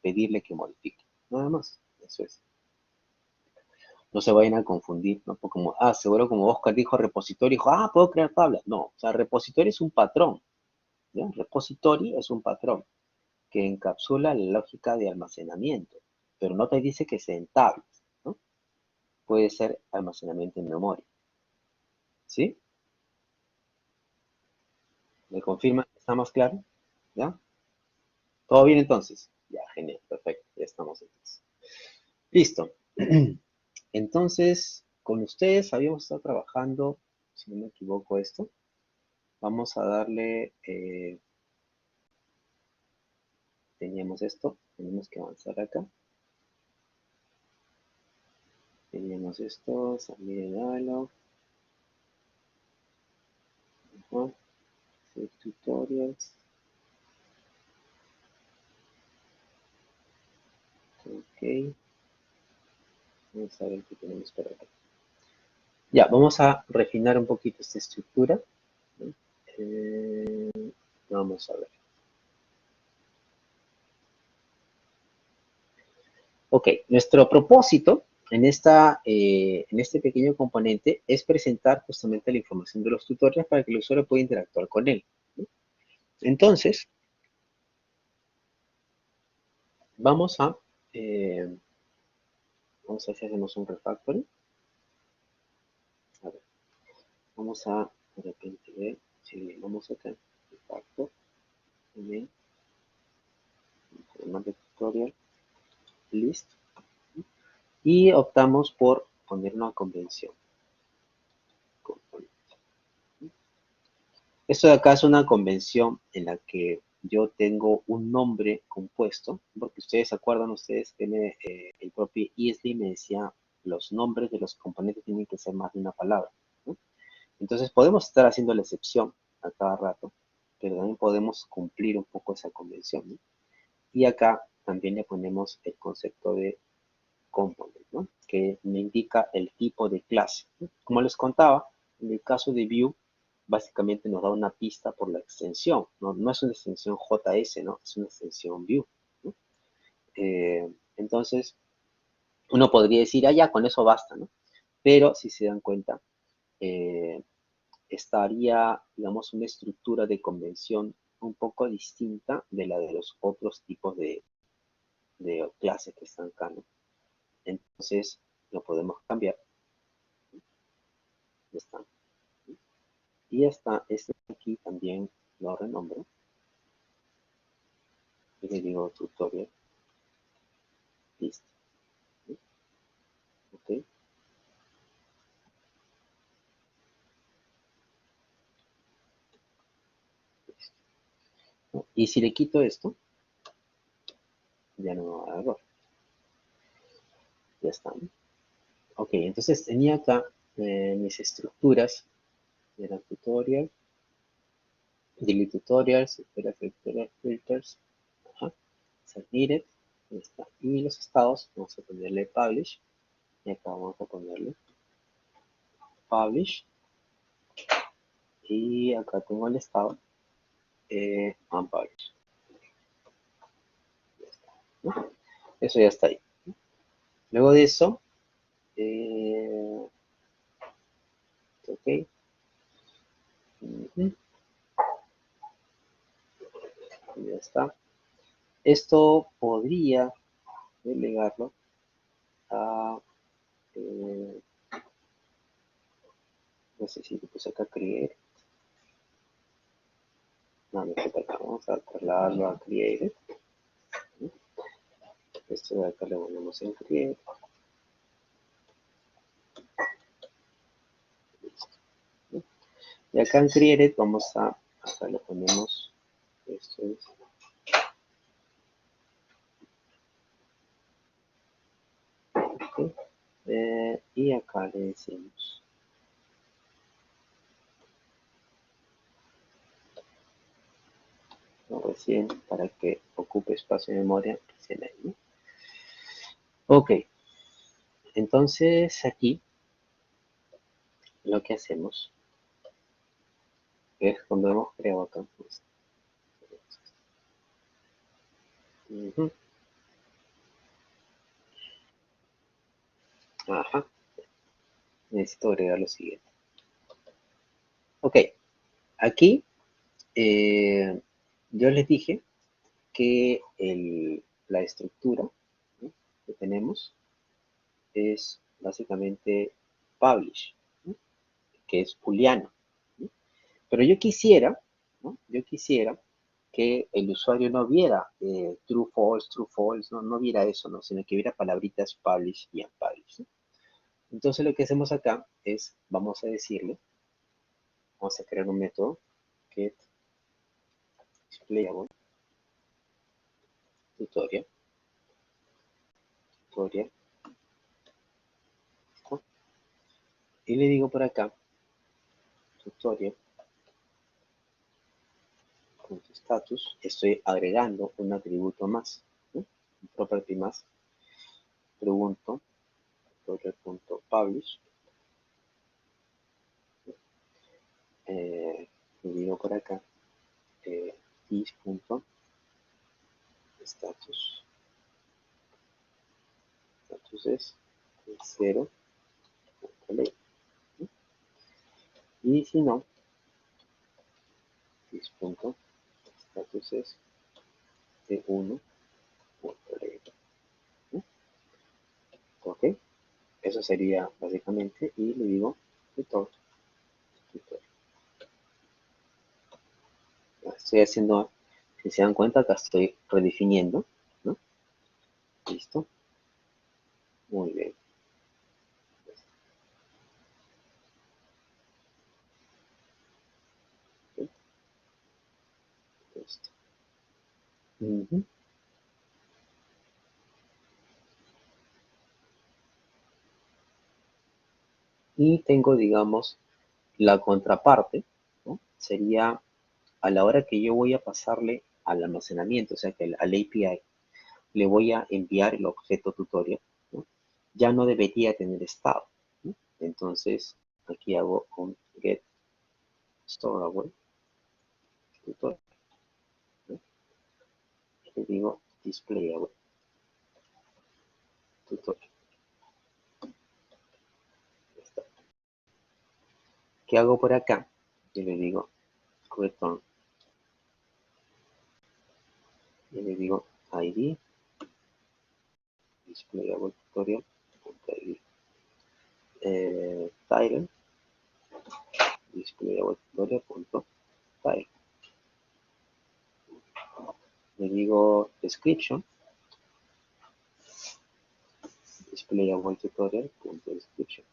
pedirle que modifique, nada más, eso es. No se vayan a confundir, ¿no? Porque como, seguro como Oscar dijo repositorio, dijo, puedo crear tablas. No, o sea, repositorio es un patrón, ¿ya? Repository es un patrón que encapsula la lógica de almacenamiento, pero no te dice que sea en tablas, ¿no? Puede ser almacenamiento en memoria, ¿sí? ¿Me confirma? ¿Está más claro? ¿Ya? ¿Todo bien entonces? Ya, genial, perfecto, ya estamos entonces. Listo. Entonces, con ustedes habíamos estado trabajando, si no me equivoco, esto. Vamos a darle, teníamos esto, tenemos que avanzar acá. Teníamos esto, submit dialog, save tutorials, ok, vamos a ver qué tenemos por acá. Ya, vamos a refinar un poquito esta estructura, ¿no? Vamos a ver. Ok, nuestro propósito en este pequeño componente es presentar justamente la información de los tutoriales para que el usuario pueda interactuar con él, ¿no? Entonces, vamos a, eh, vamos a ver si hacemos un refactoring. A ver, vamos a, de repente, ver si vamos acá, refactor, también, además de tutorial, list, y optamos por poner una convención. Esto de acá es una convención en la que yo tengo un nombre compuesto, porque ustedes se acuerdan, ustedes que el propio ESLI me decía los nombres de los componentes tienen que ser más de una palabra, ¿no? Entonces podemos estar haciendo la excepción a cada rato, pero también podemos cumplir un poco esa convención, ¿no? Y acá también le ponemos el concepto de component, ¿no? Que me indica el tipo de clase, ¿no? Como les contaba, en el caso de view, básicamente nos da una pista por la extensión, ¿no? No es una extensión JS, ¿no? Es una extensión view, ¿no? Entonces, uno podría decir, ya, con eso basta, ¿no? Pero si se dan cuenta, eh, estaría, digamos, una estructura de convención un poco distinta de la de los otros tipos de clases que están acá, ¿no? Entonces, lo podemos cambiar. Ya está. Y está, este de aquí también lo renombro. Y le digo tutorial. Listo. Ok. ¿No? Y si le quito esto, ya no me va a dar error. Ya está, ¿no? Ok, entonces tenía acá mis estructuras. Era tutorial, delete tutorials, filters, ajá, submitted, ahí está. Y los estados, vamos a ponerle publish, y acá vamos a ponerle publish, Y acá tengo el estado unpublished. ¿No? Eso ya está ahí. Luego de eso, ok. Ya está. Esto podría delegarlo a, no sé si le puse acá create. No, me falta acá. Vamos a trasladarlo a create. Esto de acá le ponemos en create. Y acá en create vamos a, acá le ponemos, esto es, okay. Y acá le decimos recién para que ocupe espacio de memoria recién ahí, ¿no? Ok, entonces aquí lo que hacemos es cuando hemos creado acá, pues, ajá, necesito agregar lo siguiente. Ok, aquí yo les dije que la estructura, ¿no?, que tenemos es básicamente publish, ¿no?, que es booleano, ¿no? Pero yo quisiera, ¿no?, yo quisiera que el usuario no viera true, false, no viera eso, ¿no?, sino que viera palabritas publish y unpublish, ¿no? Entonces lo que hacemos acá es, vamos a decirle, vamos a crear un método get displayable tutorial, ¿no?, y le digo por acá tutorial.status, estoy agregando un atributo más, ¿no?, un property más, pregunto tutorial.publish, le digo por acá is.status, status es 0, ¿vale?, y si no, is.status es de 1, ¿no? Ok, eso sería básicamente, y le digo tutorial. Estoy haciendo, si se dan cuenta, acá estoy redefiniendo, ¿no? Listo, muy bien. Listo. Y tengo, digamos, la contraparte, ¿no?, sería a la hora que yo voy a pasarle al almacenamiento, o sea que al API le voy a enviar el objeto tutorial, ¿no?, ya no debería tener estado, ¿no? Entonces aquí hago un get storeable tutorial, ¿no?, le digo displayable tutorial. ¿Qué hago por acá? Yo le digo return, y le digo id displayable tutorial.id, title displayable tutorial.title, le digo description displayable tutorial.description,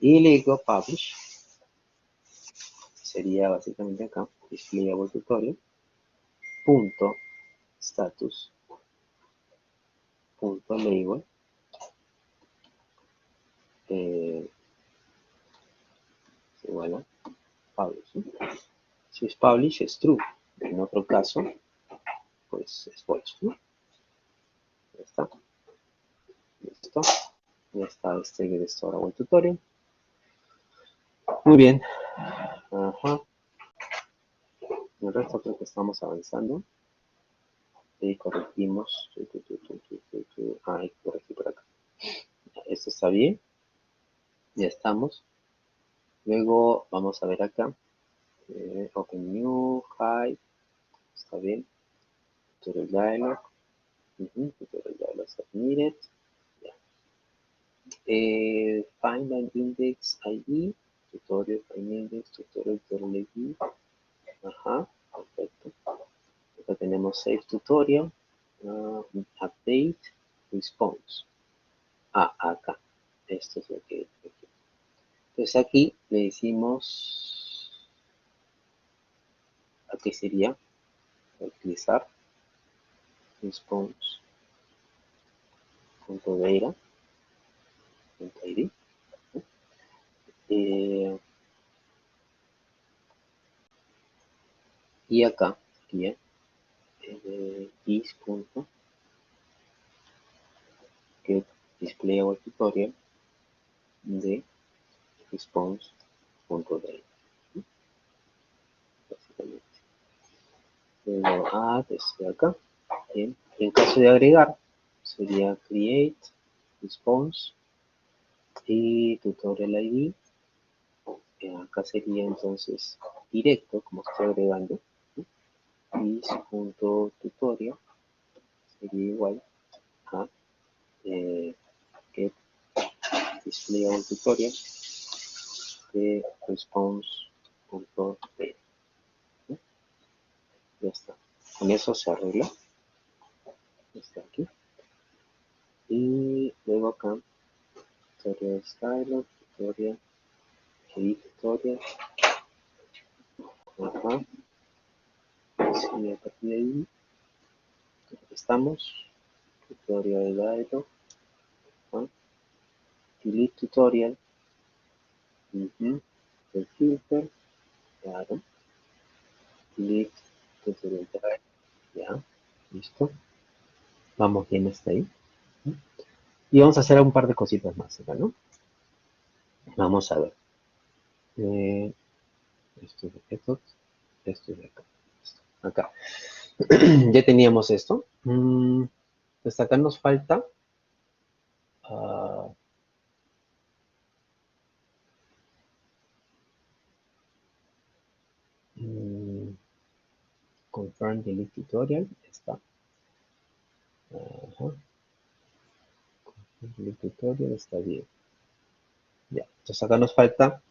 y le digo publish, sería básicamente acá displayable tutorial punto status punto label igual a publish, ¿sí? Si es publish es true, en otro caso pues es false, ¿no? Ya está, listo, ya está este get storeable tutorial. Muy bien. Ajá. El resto creo que estamos avanzando. Y corregimos. Ah, hay que corregir por acá. Esto está bien. Ya estamos. Luego vamos a ver acá. Open New, Hide. Está bien. Tutorial Dialog. Tutorial Dialog Submitted. Ya. Find an Index ID. Tutorial Find Index. Tutorial ID. Ajá. Perfecto. Acá tenemos Save Tutorial. Update. Response. Ah, acá. Esto es lo que... Entonces aquí le decimos... Aquí sería utilizar response.data.id. Y acá sería this.getDisplayAware de response.data. Básicamente. Luego add desde acá. Bien. En caso de agregar, sería create response y tutorial ID. Acá sería entonces directo, como estoy agregando, is.tutorial sería igual a get display on tutorial de response.p. Ya está. Con eso se arregla. Está aquí. Y luego acá, tutorial style, tutorial, edit tutorial. Ajá. Y a partir de ahí estamos. Tutorial dialog. Delete tutorial. El filter. Claro. Delete tutorial dialog. Ya. Listo. Vamos bien hasta ahí. Y vamos a hacer un par de cositas más acá, ¿no? Vamos a ver. Esto es de esto es de acá. Acá. Ya teníamos esto. Pues acá nos falta uh, confirm delete tutorial. Está. Ajá. Delete tutorial está bien. Ya. Entonces acá nos falta.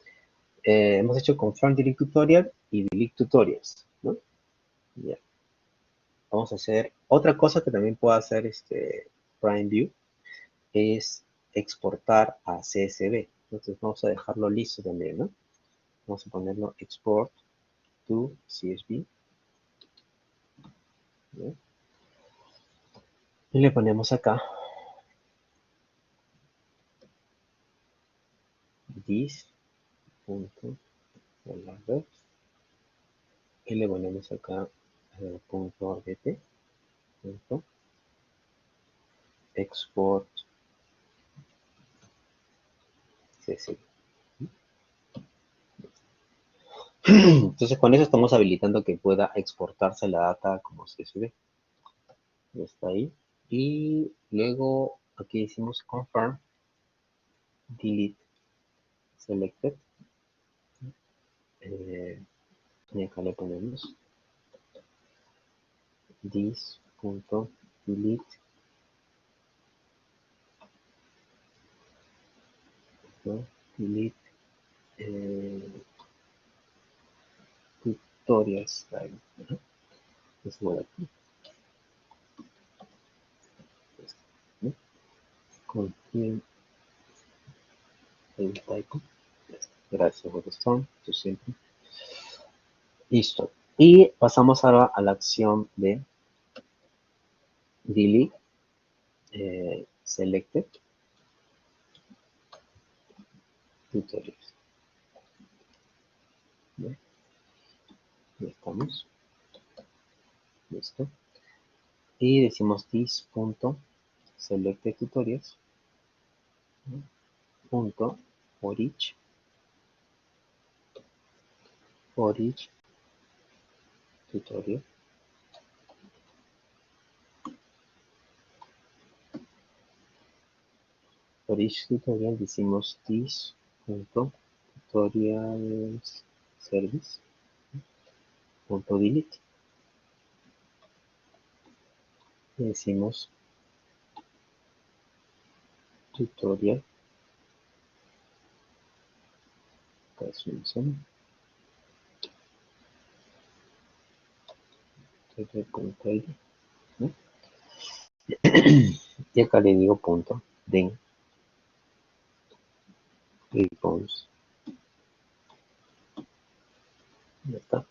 Hemos hecho confirm delete tutorial y delete tutorials, ¿no? Ya. Vamos a hacer otra cosa que también puede hacer PrimeView, es exportar a CSV. Entonces vamos a dejarlo listo también, ¿no? Vamos a ponerlo export to CSV. ¿No? Y le ponemos acá this.org y le ponemos acá .ordt export CSV. Entonces con eso estamos habilitando que pueda exportarse la data como CSV. Está ahí. Y luego aquí decimos confirm delete selected. Y acá le ponemos this.delete delete tutorial style. Es igual aquí. ¿No? Confirm el typo. Gracias, Waterstone. Tú siempre. Listo. Y pasamos ahora a la acción de delete selected tutorials. ¿Bien? Ya estamos. Listo. Y decimos this.selected tutorials. Punto for each for each tutorial. For each tutorial decimos this.tutorials service.delete. Y decimos tutorial tutorial.id, ¿no? Y acá le digo punto then response. Ya está.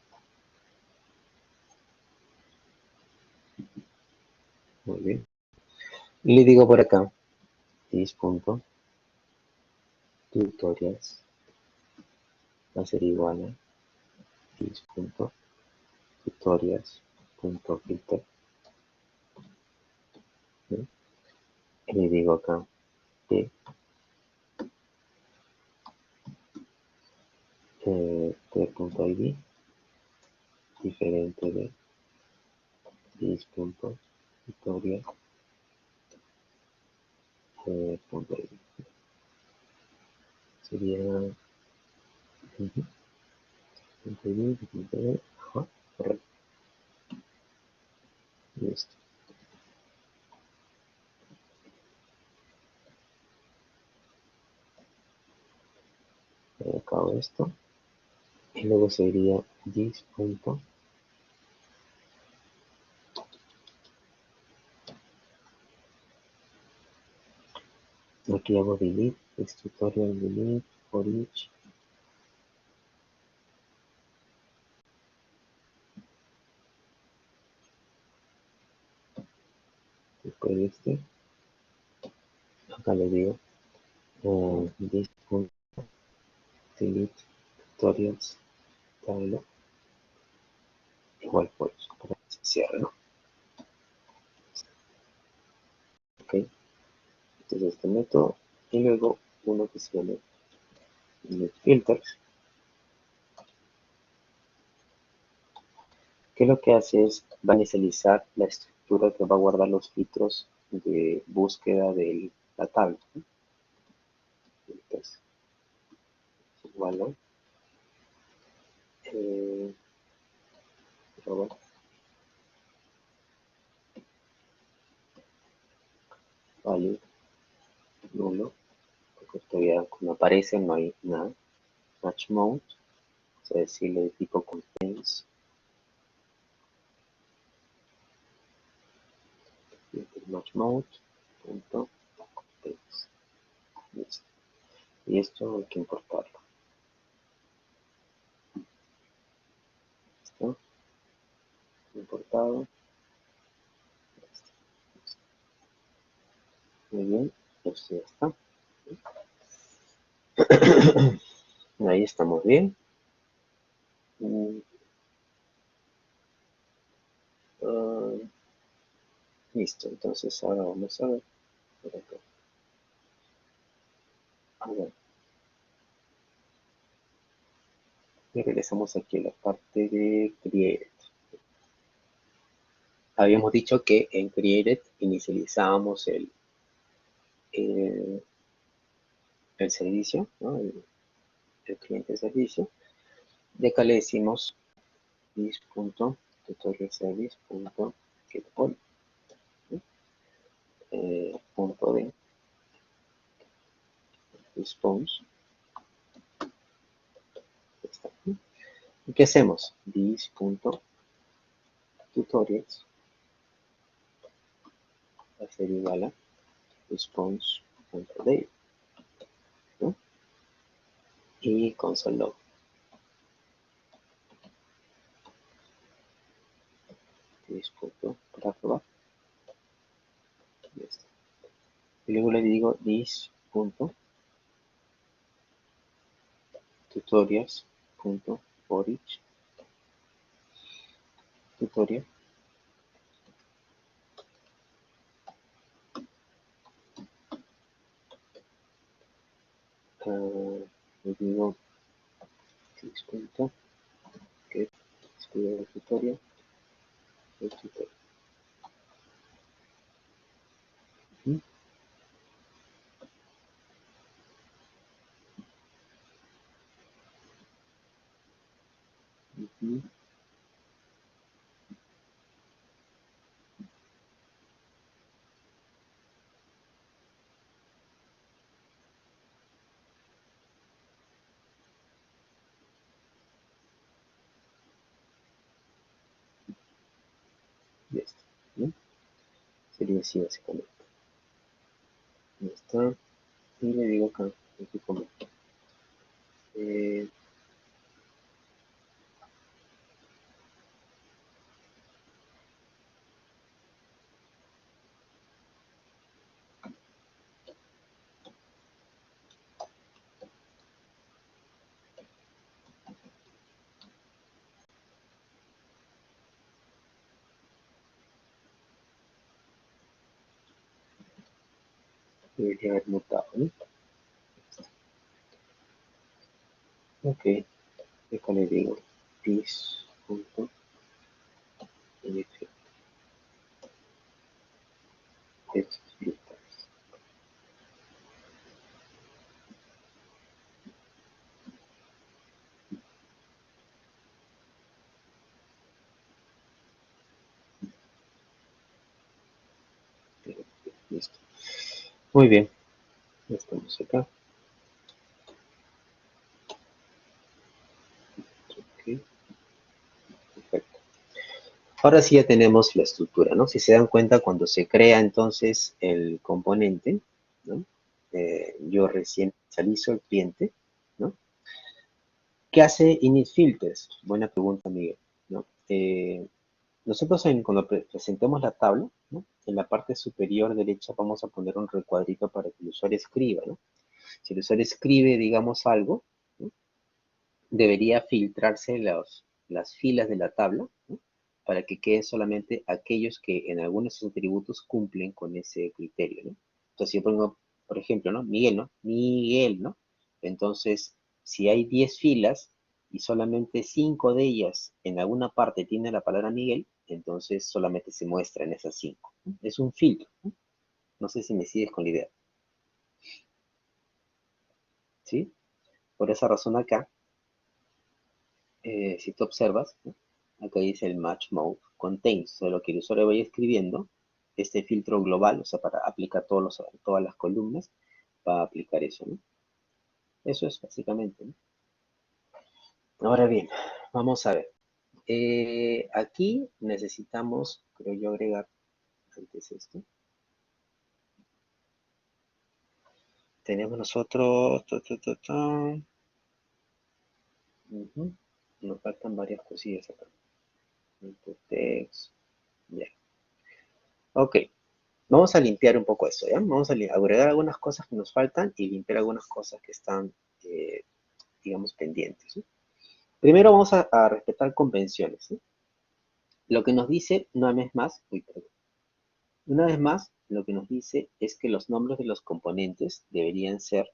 Muy bien. Y le digo por acá this.tutorials va a ser igual a this.tutorials.filter, ¿no? Y le digo acá t.id diferente de this.tutorial.id. Sería correcto. Listo. Acabo esto. Y luego sería this. Aquí hago delete, es tutorial delete for each. Después de este, acá le digo this.delete tutorials dialog igual por eso, para que se cierre, ¿no? Ok, entonces este método y luego uno que se llama filters, que lo que hace es va a inicializar la estructura que va a guardar los filtros de búsqueda de la tabla, ¿no? Filters igual a arroba value nulo, porque todavía cuando aparece no hay nada. Match mode, o sea, decirle de tipo contains, match mode punto contains. Listo. Y esto hay que importarlo. ¿Listo? Importado. Muy bien, esto ya está. Ahí estamos bien. Listo, entonces ahora vamos a ver por acá. A ver. Y regresamos aquí a la parte de Create. Habíamos dicho que en Create inicializábamos el servicio, ¿no? El cliente de servicio. De acá le decimos this.tutorialservice.getPoint, ¿no? Punto de response. Está, ¿no? ¿Y qué hacemos? This.tutorials va a ser igual a response.date, ¿no? Y console log. Para probar. Y luego le digo this.tutorials.forEach tutorial. Le digo this. Ujú, ujú. Listo, ¿no? Sería así básicamente. Ya está. Y le digo acá, aquí como, eh, debería haber mutado, ¿no? Ok, acá le digo, this.edit text filters. Listo. Muy bien, ya estamos acá. Ok, perfecto. Ahora sí ya tenemos la estructura, ¿no? Si se dan cuenta, cuando se crea entonces el componente, ¿no? Yo recién inicializo el cliente, ¿no? ¿Qué hace init filters? Buena pregunta, Miguel, ¿no? Nosotros cuando presentemos la tabla, ¿no? En la parte superior derecha vamos a poner un recuadrito para que el usuario escriba, ¿no? Si el usuario escribe, digamos, algo, ¿no? Debería filtrarse las filas de la tabla, ¿no? Para que queden solamente aquellos que en algunos de sus atributos cumplen con ese criterio, ¿no? Entonces, si yo pongo, por ejemplo, ¿no? Miguel, ¿no? Miguel, ¿no? Entonces, si hay 10 filas y solamente 5 de ellas en alguna parte tienen la palabra Miguel, entonces solamente se muestran esas 5, ¿no? Es un filtro, ¿no? No sé si me sigues con la idea, ¿sí? Por esa razón acá, si tú observas, ¿no? Acá dice el match mode contains, o sea, lo que el usuario vaya escribiendo, este filtro global, o sea, para aplicar todas las columnas, va a aplicar eso, ¿no? Eso es básicamente, ¿no? Ahora bien, vamos a ver. Aquí necesitamos, creo yo, agregar antes esto. Tenemos nosotros, ujú, nos faltan varias cosillas acá. Input text, ya. Ok, vamos a limpiar un poco esto, ¿ya? Vamos a agregar algunas cosas que nos faltan y limpiar algunas cosas que están, eh, digamos, pendientes, ¿sí? Primero vamos a respetar convenciones, ¿sí? Lo que nos dice, una vez más, lo que nos dice es que los nombres de los componentes deberían ser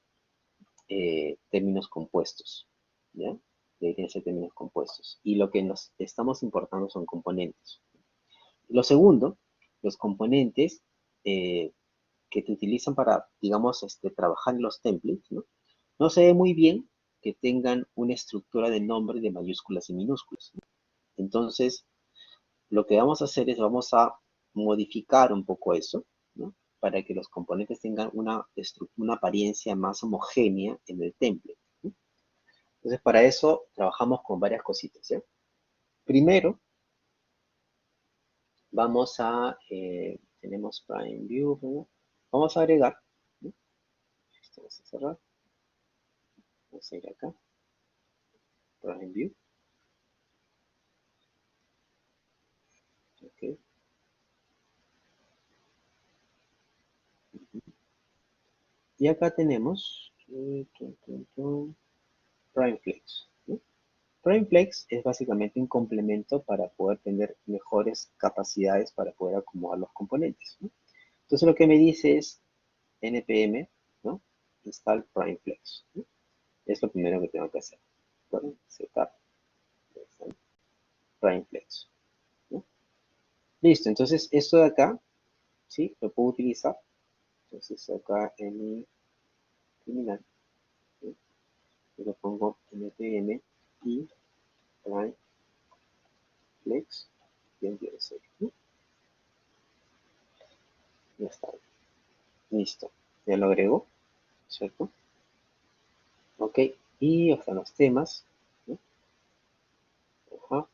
términos compuestos, ¿ya? Deberían ser términos compuestos. Y lo que nos estamos importando son componentes. Lo segundo, los componentes eh, que te utilizan para, digamos, trabajar en los templates, ¿no? No se ve muy bien que tengan una estructura de nombre de mayúsculas y minúsculas, ¿no? Entonces, lo que vamos a hacer es vamos a modificar un poco eso, ¿no? Para que los componentes tengan una apariencia más homogénea en el template, ¿no? Entonces, para eso trabajamos con varias cositas, ¿ya? Primero, tenemos Prime View, ¿no? Vamos a agregar, ¿no? Esto vamos a cerrar, vamos a ir acá, Prime View, ok. Y acá tenemos Prime Flex, ¿no? Prime Flex es básicamente un complemento para poder tener mejores capacidades para poder acomodar los componentes, ¿no? Entonces lo que me dice es npm, ¿no? Install Prime Flex, ¿no? Es lo primero que tengo que hacer. Bueno, setup Prime Flex, ¿no? Listo, entonces esto de acá, ¿sí? Lo puedo utilizar. Entonces acá en mi terminal, ¿sí? Yo le pongo npm y prime flex y envío ese, ¿sí? Ya está. Listo. Ya lo agrego, ¿cierto? Ok. Y están los temas, ¿no? Ajá.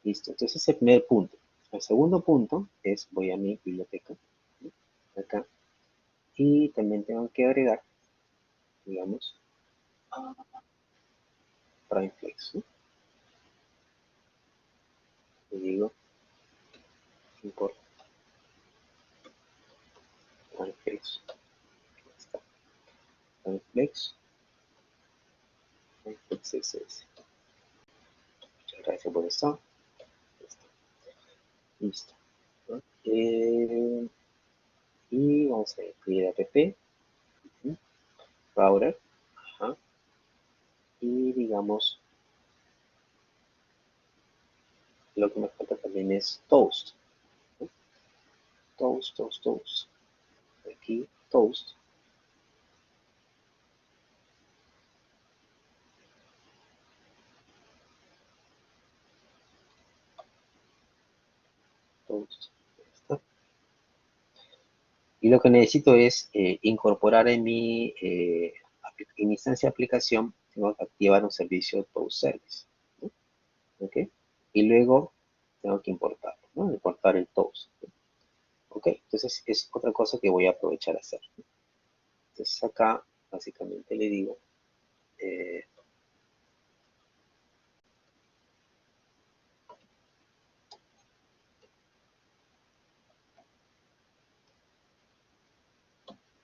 Listo. Entonces ese es el primer punto. El segundo punto es, voy a mi biblioteca, ¿sí? Acá. Y también tengo que agregar, digamos, prime flex, ¿sí? Le digo import prime flex. Está. Prime flex. Prime flex SS. Muchas gracias por eso. Listo. ¿No? Y vamos a incluir app, ¿sí? Router, ajá, y digamos, lo que me falta también es toast, ¿no? Toast, toast, toast. Aquí, toast, toast. ¿Está? Y lo que necesito es incorporar en mi instancia de aplicación, tengo que activar un servicio Toast Service, ¿no? ¿Ok? Y luego tengo que importar, ¿no? Importar el Toast. ¿Ok? Entonces es otra cosa que voy a aprovechar a hacer. Entonces acá básicamente le digo, eh,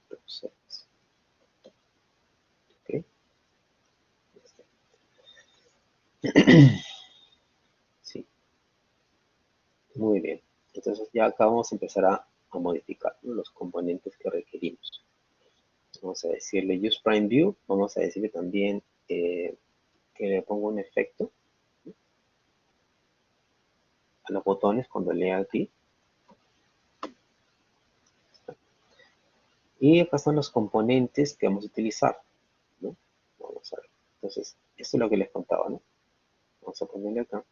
Toast Service. ¿Ok? Sí, muy bien. Entonces ya acá vamos a empezar a modificar, ¿no? Los componentes que requerimos. Vamos a decirle use prime view. Vamos a decirle también que le ponga un efecto, ¿sí? A los botones cuando lea clic. Y acá están los componentes que vamos a utilizar, ¿no? Vamos a ver. Entonces, esto es lo que les contaba, ¿no? Vamos a ponerle acá.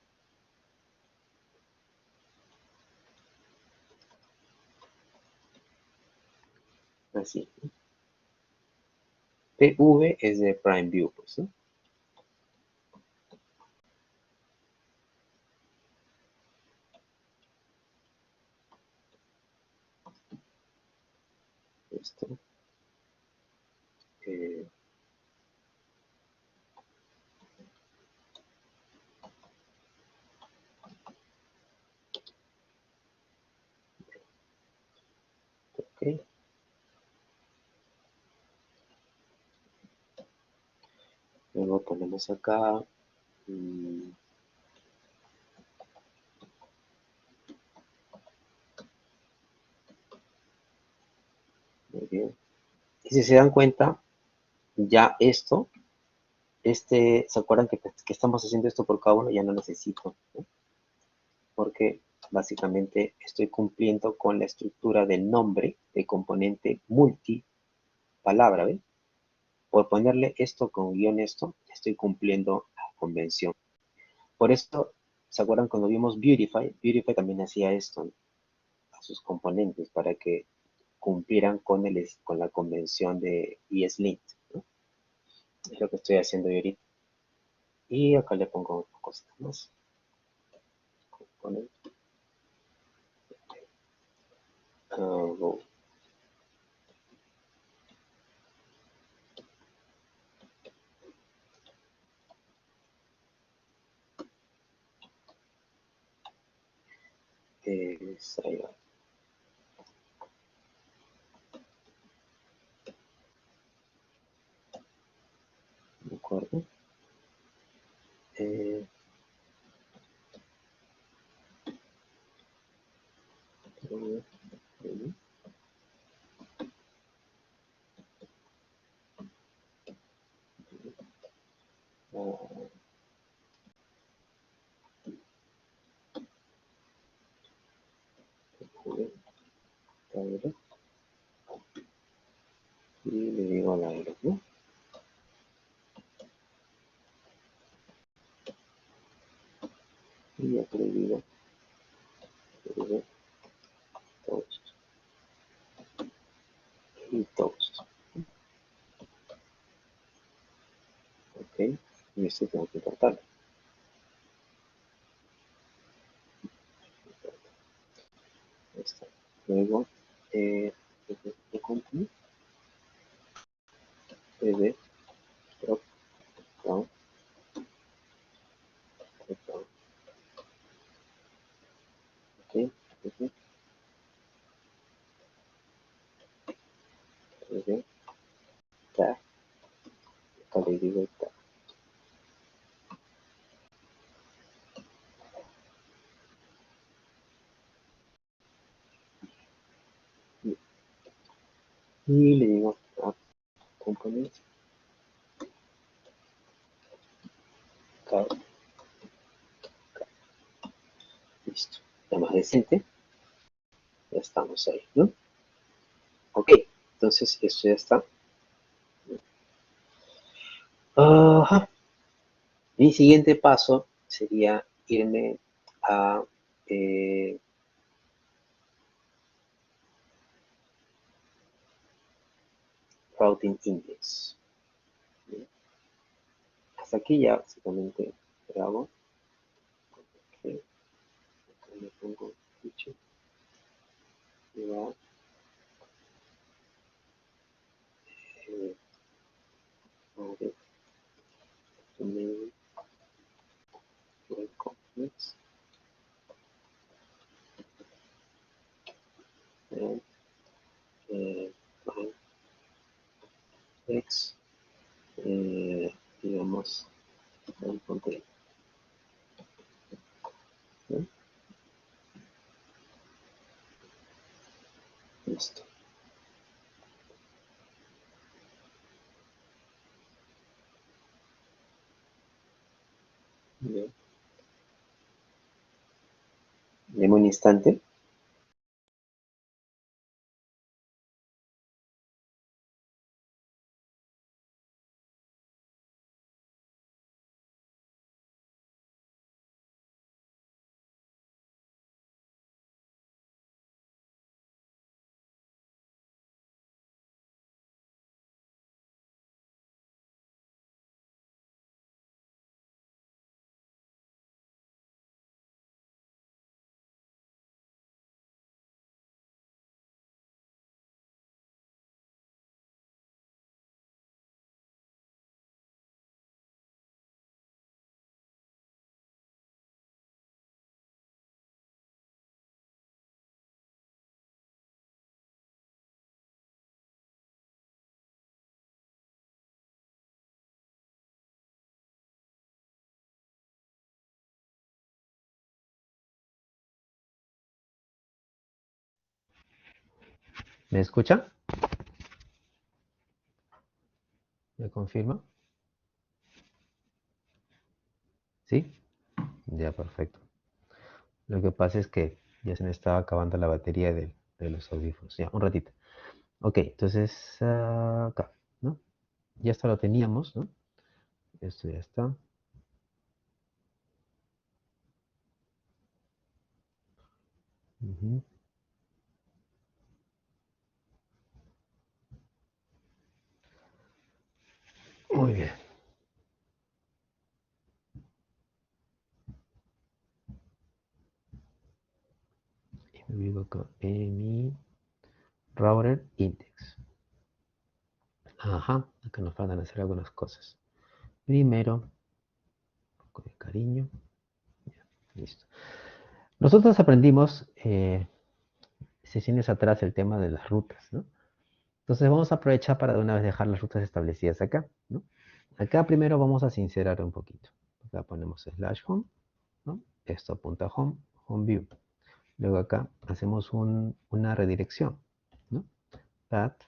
Así. PV es de prime view, pues, ¿no? Esto. Eh, ok. Luego ponemos acá. Mmm, muy bien. Y si se dan cuenta, ya esto, ¿se acuerdan que estamos haciendo esto por cada uno? Ya no necesito, ¿no? Porque básicamente estoy cumpliendo con la estructura del nombre de componente multipalabra, ¿ven? Por ponerle esto con guión esto, estoy cumpliendo la convención. Por esto, ¿se acuerdan cuando vimos Beautify? Beautify también hacía esto, ¿no? A sus componentes para que cumplieran con la convención de ESLint, ¿no? Es lo que estoy haciendo yo ahorita. Y acá le pongo cositas más. Component, go. Ahí va, ¿de acuerdo? Eh, Cairo, y le digo a la Euro, ¿no? Y aquí le digo toast y toast, ok, y esto tengo que cortarlo. Está. Luego, de company, de drop down, ok, ok, de tag, acá le digo tag. Y le digo a components, card, listo. Ya más decente, ya estamos ahí, ¿no? Ok, entonces esto ya está. Ajá. Mi siguiente paso sería irme a Routing Index. Hasta aquí ya básicamente grabo. Okay. Acá le pongo feature. Y va add main web complex and find x, digamos, el contenido, ¿no? Listo. Bien. Deme un instante. ¿Me escucha? ¿Me confirma? ¿Sí? Ya, perfecto. Lo que pasa es que ya se me estaba acabando la batería de los audífonos. Ya, un ratito. Ok, entonces acá, ¿no? Ya esto lo teníamos, ¿no? Esto ya está. Ujú. Muy bien. Y me ubico acá en mi router index. Ajá, acá nos faltan hacer algunas cosas. Primero, con el cariño. Ya, listo. Nosotros aprendimos sesiones atrás el tema de las rutas, ¿no? Entonces vamos a aprovechar para de una vez dejar las rutas establecidas acá, ¿no? Acá primero vamos a sincerar un poquito. Acá ponemos slash home, ¿no? Esto apunta a home, home view. Luego acá hacemos una redirección, ¿no? Path,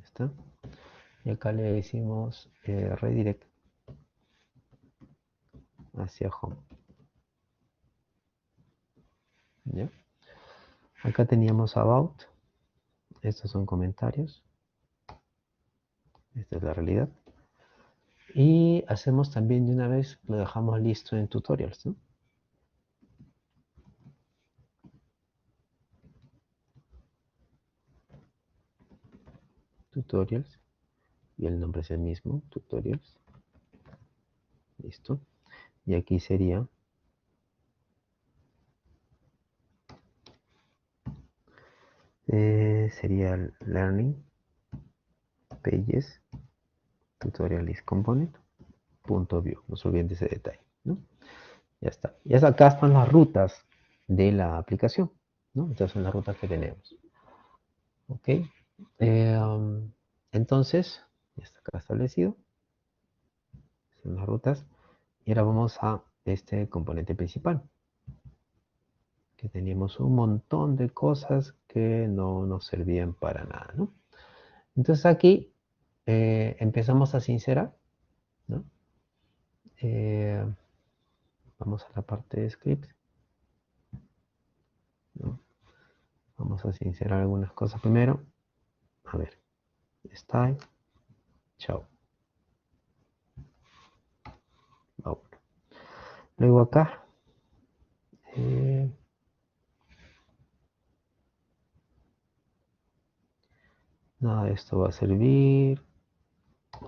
¿está? Y acá le decimos redirect hacia home. ¿Ya? Acá teníamos about. Estos son comentarios. Esta es la realidad. Y hacemos también de una vez, lo dejamos listo en tutorials, ¿no? Tutorials. Y el nombre es el mismo, tutorials. Listo. Y aquí sería learning pages tutorial is component punto view. No se olviden de ese detalle, ¿no? Ya está. Y acá están las rutas de la aplicación, ¿no? Estas son las rutas que tenemos. Ok. Entonces, ya está acá establecido. Son las rutas. Y ahora vamos a este componente principal. Que teníamos un montón de cosas que no nos servían para nada, ¿no? Entonces aquí empezamos a sincerar, ¿no? Vamos a la parte de script, ¿no? Vamos a sincerar algunas cosas primero. A ver, style, chao. Ahora. Luego acá, nada de esto va a servir,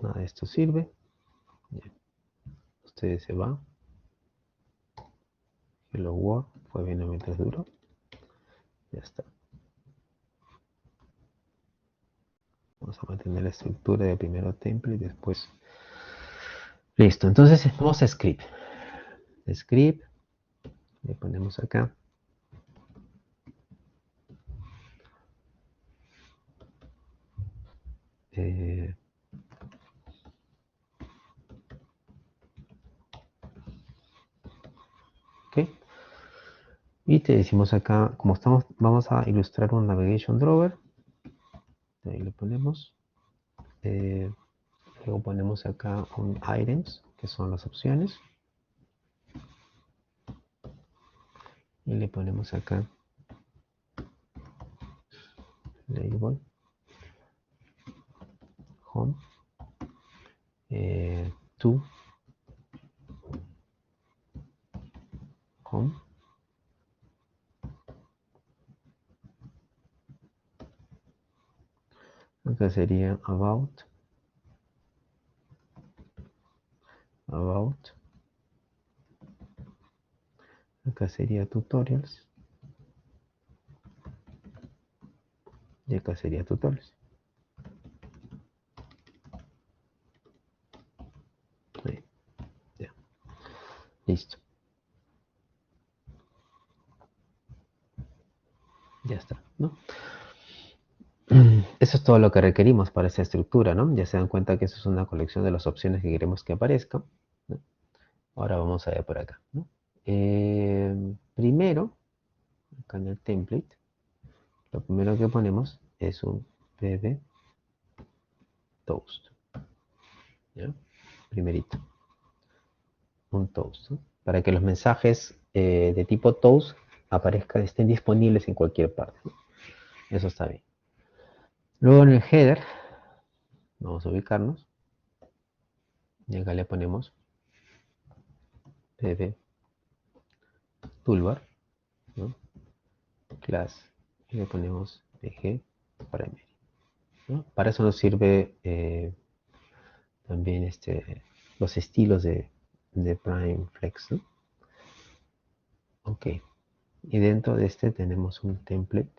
nada de esto sirve. Bien. Ustedes se van. Hello World, fue bien mientras duró. Ya está. Vamos a mantener la estructura de primero template y después. Listo, entonces vamos a script. Script, le ponemos acá. Ok. Y te decimos acá, como estamos, vamos a ilustrar un navigation drawer. Ahí le ponemos. Luego ponemos acá un items, que son las opciones. Y le ponemos acá label, home, to, home. Acá sería about. Acá sería tutorials. Y acá sería tutorials. Ahí, ya. Listo. Ya está, ¿no? Eso es todo lo que requerimos para esta estructura, ¿no? Ya se dan cuenta que eso es una colección de las opciones que queremos que aparezcan, ¿no? Ahora vamos a ver por acá, ¿no? Primero, acá en el template, lo primero que ponemos es un pb toast, ¿ya? Primerito, un toast, ¿no? Para que los mensajes de tipo toast aparezcan, estén disponibles en cualquier parte, ¿no? Eso está bien. Luego en el header, vamos a ubicarnos, y acá le ponemos pb toolbar, ¿no? Class, y le ponemos pg primary, ¿no? Para eso nos sirve también los estilos de Prime Flex, ¿no? Ok, y dentro de este tenemos un template.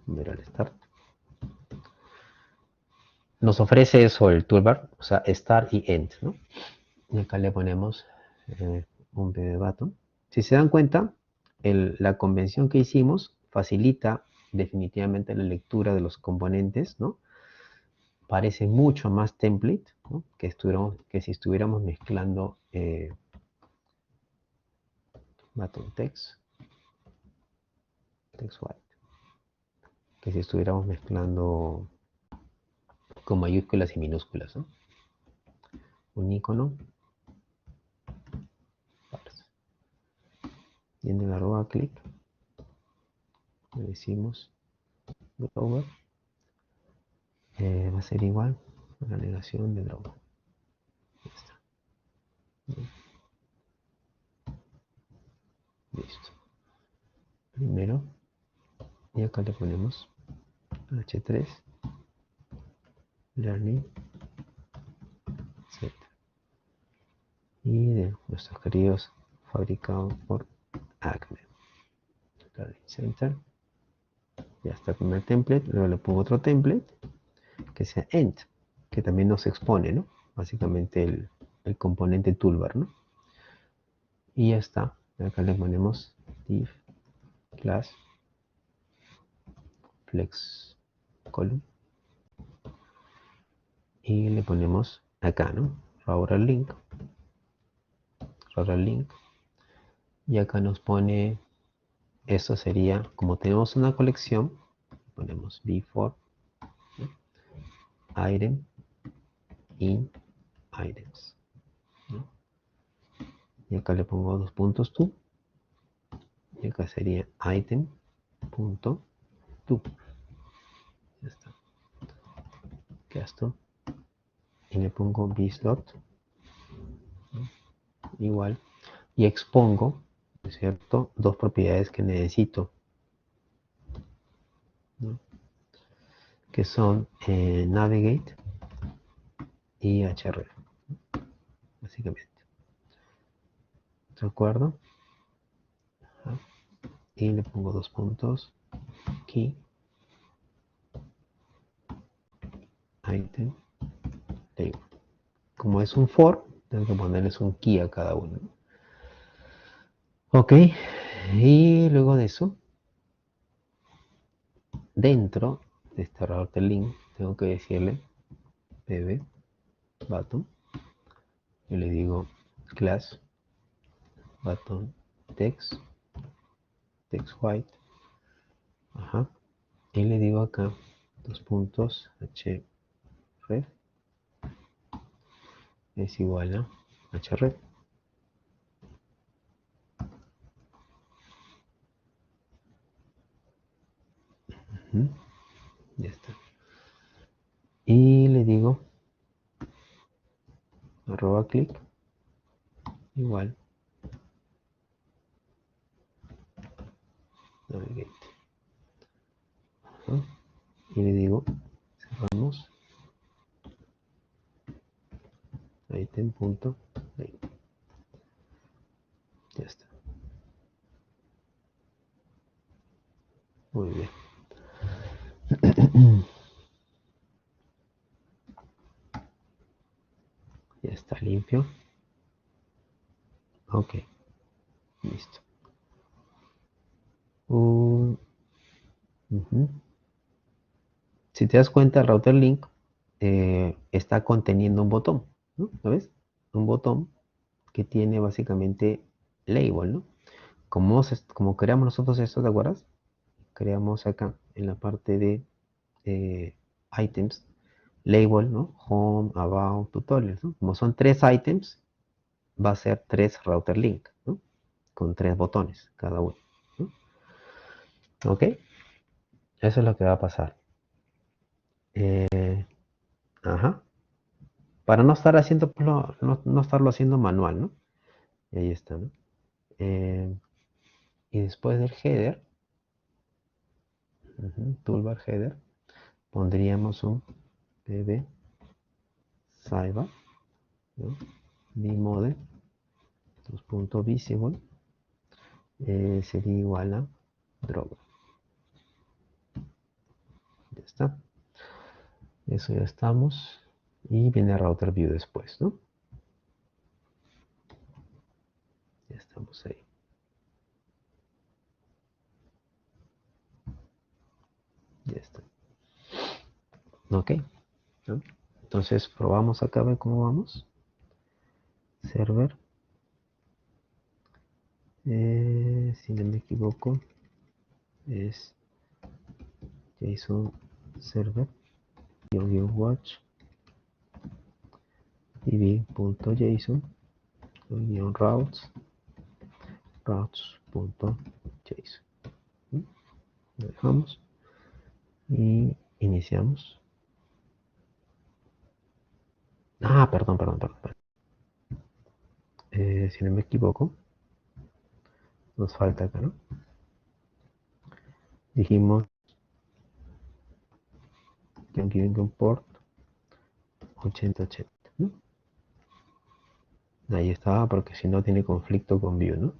Ver al start. Nos ofrece eso el toolbar, o sea, start y end, ¿no? Y acá le ponemos un pb button. Si se dan cuenta, la convención que hicimos facilita definitivamente la lectura de los componentes, ¿no? Parece mucho más template, ¿no? que si estuviéramos mezclando button text white, que si estuviéramos mezclando con mayúsculas y minúsculas, ¿no? Un icono, y en el arroba click le decimos Drover, va a ser igual a la negación de Drover. Ya está. Bien. Listo. Primero, y acá le ponemos H3 Learning Set. Y de nuestros queridos fabricados por Acme. Learning Center. Ya está el primer template. Luego le pongo otro template que sea End, que también nos expone, ¿no? Básicamente el componente toolbar, ¿no? Y ya está. Acá le ponemos div class flex column y le ponemos acá, ¿no? Router link y acá nos pone, esto sería, como tenemos una colección, ponemos before item in items, ¿no? Y acá le pongo dos puntos to y acá sería item punto to. Ya está. Esto y le pongo bslot, ¿no? Igual, y expongo, ¿no es cierto?, dos propiedades que necesito, ¿no? Que son navigate y href, básicamente. ¿De acuerdo? Ajá. Y le pongo dos puntos key item label. Como es un for, tengo que ponerles un key a cada uno. Ok, y luego de eso, dentro de este router link, tengo que decirle pb button. Yo le digo class button text white. Ajá. Y le digo acá dos puntos href es igual a href. Ya está. Y le digo arroba click igual navigate. Ajá. Y le digo cerramos item.link. Ya está. Muy bien. Ya está limpio. Ok. Listo. Si te das cuenta, el router link está conteniendo un botón, ¿no? ¿Lo ves? Un botón que tiene básicamente label, ¿no? Como creamos nosotros esto, ¿te acuerdas? Creamos acá en la parte de items, label, ¿no? Home, about, tutorials, ¿no? Como son tres items, va a ser tres router link, ¿no? Con tres botones cada uno, ¿no? ¿Ok? Eso es lo que va a pasar. Ajá. Para no estar haciendo, no estarlo haciendo manual, ¿no? Y ahí está, ¿no? Y después del header, toolbar header, pondríamos un pb sidebar, ¿no? Vmode, visible, sería igual a drop. Ya está. Eso ya estamos. Y viene router view después, ¿no? Ya estamos ahí. Ya está. Ok. ¿No? Entonces probamos acá a ver cómo vamos. Server. Si no me equivoco, es JSON server watch db.json routes index.json. Lo dejamos y iniciamos. Perdón. Si no me equivoco, nos falta acá, ¿no? Dijimos que aquí venga un port 8080, ¿no? Ahí estaba, porque si no tiene conflicto con view, ¿no?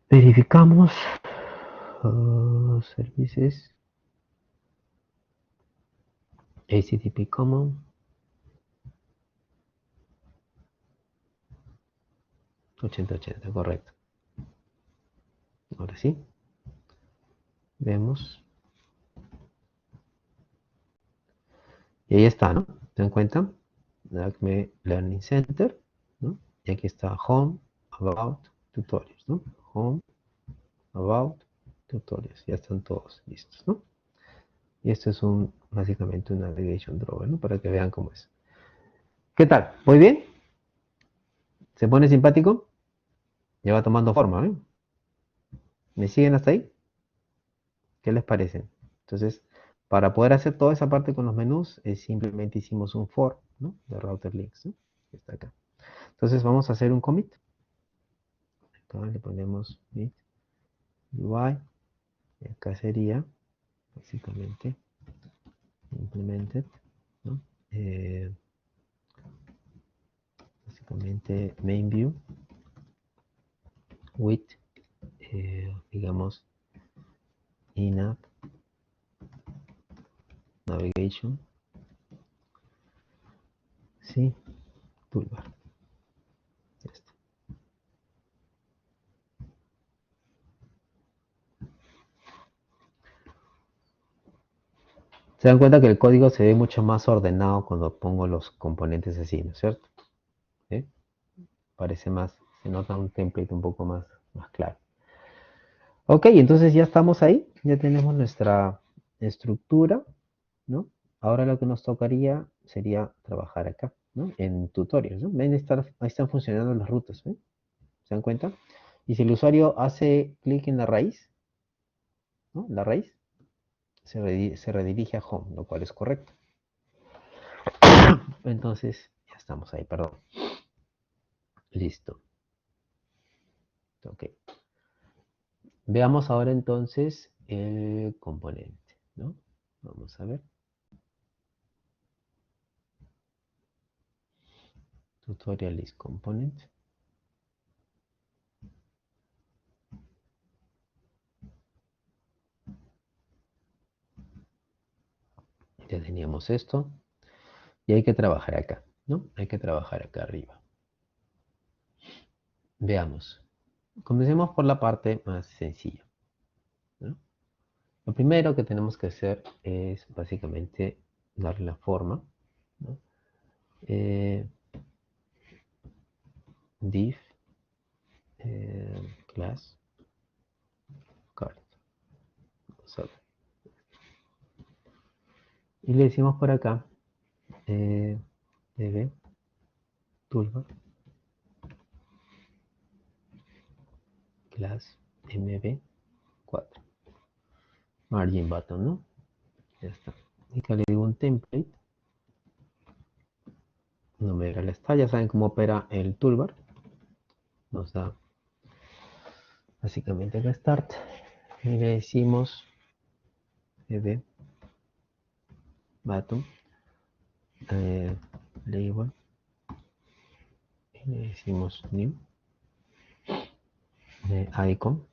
Verificamos services HTTP common 8080, correcto. Ahora sí, vemos. Y ahí está, ¿no? ¿Se dan cuenta? Acme Learning Center, ¿no? Y aquí está Home, About, Tutorials, ¿no? Home, About, Tutorials. Ya están todos listos, ¿no? Y esto es básicamente un navigation drawer, ¿no? Para que vean cómo es. ¿Qué tal? ¿Muy bien? ¿Se pone simpático? Ya va tomando forma, ¿eh? ¿Me siguen hasta ahí? ¿Qué les parece? Entonces, para poder hacer toda esa parte con los menús, simplemente hicimos un for, ¿no? De router links, ¿no? Está acá. Entonces vamos a hacer un commit. Acá le ponemos git UI. Y acá sería, básicamente, implemented, ¿no? Básicamente, main view with, digamos, in-app navigation, sí, toolbar. Ya está. Se dan cuenta que el código se ve mucho más ordenado cuando pongo los componentes así, ¿no es cierto? ¿Sí? Parece más, se nota un template un poco más claro. Ok, entonces ya estamos ahí, ya tenemos nuestra estructura, ¿no? Ahora lo que nos tocaría sería trabajar acá, ¿no? En tutorials, ¿no? Ven, ahí están funcionando las rutas, ¿ven? ¿Se dan cuenta? Y si el usuario hace clic en la raíz, ¿no? La raíz se redirige a home, lo cual es correcto. Entonces, ya estamos ahí, perdón. Listo. Ok. Veamos ahora entonces el componente, ¿no? Vamos a ver. Tutorial is component. Ya teníamos esto. Y hay que trabajar acá, ¿no? Hay que trabajar acá arriba. Veamos. Comencemos por la parte más sencilla, ¿no? Lo primero que tenemos que hacer es básicamente darle la forma, ¿no? Div class card. Vamos a ver. Y le decimos por acá db toolbar class mb4 margin button, ¿no? Ya está. Y acá le digo un template. Numeral está, ya saben cómo opera el toolbar. Nos da básicamente acá start. Y le decimos db button label. Y le decimos new icon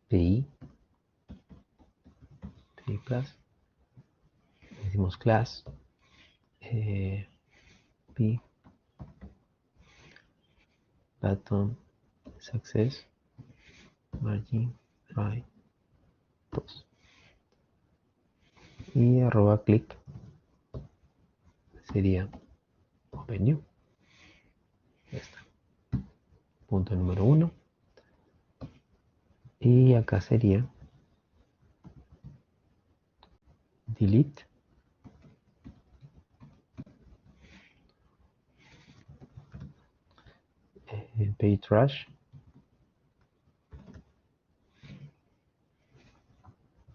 pi class. Le decimos class pi button success margin right post y arroba click sería open new. Ya está. Punto número 1. Y acá sería delete Page trash.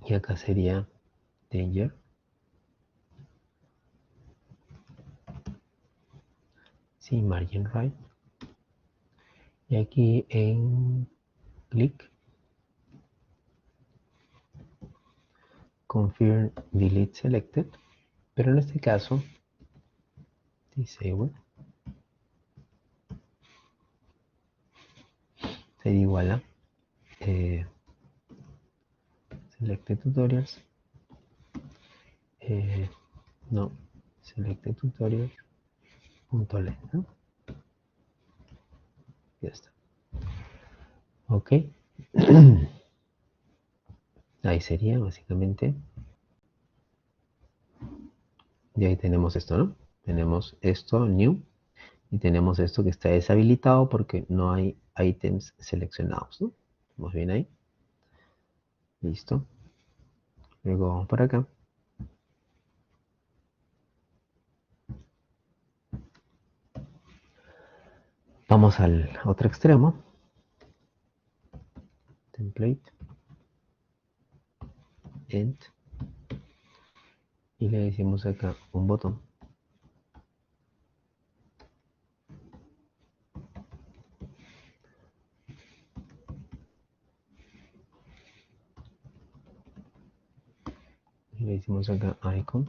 Y acá sería danger. Sí, margin right. Y aquí en click, confirm delete selected, pero en este caso, disable, sería igual a selected tutorials, no, selected tutorials, .let, ¿no? Ya está. Ok. Ahí sería básicamente. Y ahí tenemos esto, ¿no? Tenemos esto, new, y tenemos esto que está deshabilitado porque no hay ítems seleccionados, ¿no? ¿Vamos bien ahí? Listo. Luego vamos por acá. Vamos al otro extremo. Template. End. Y le decimos acá un botón. Y le decimos acá icon.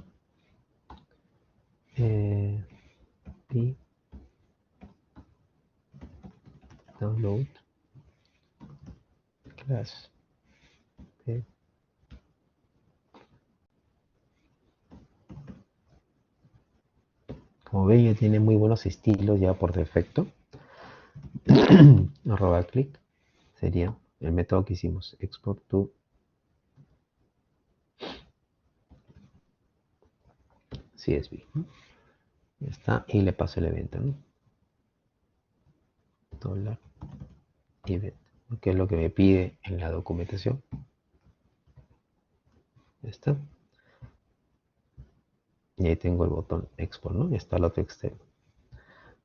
Y download class. Okay. Como ven, ya tiene muy buenos estilos ya por defecto. Arroba clic sería el método que hicimos, export to CSV, ¿no? Ya está, y le paso el evento, ¿no? Dollar event, que es lo que me pide en la documentación. Ya está. Y ahí tengo el botón export, ¿no? Ya está el otro extremo.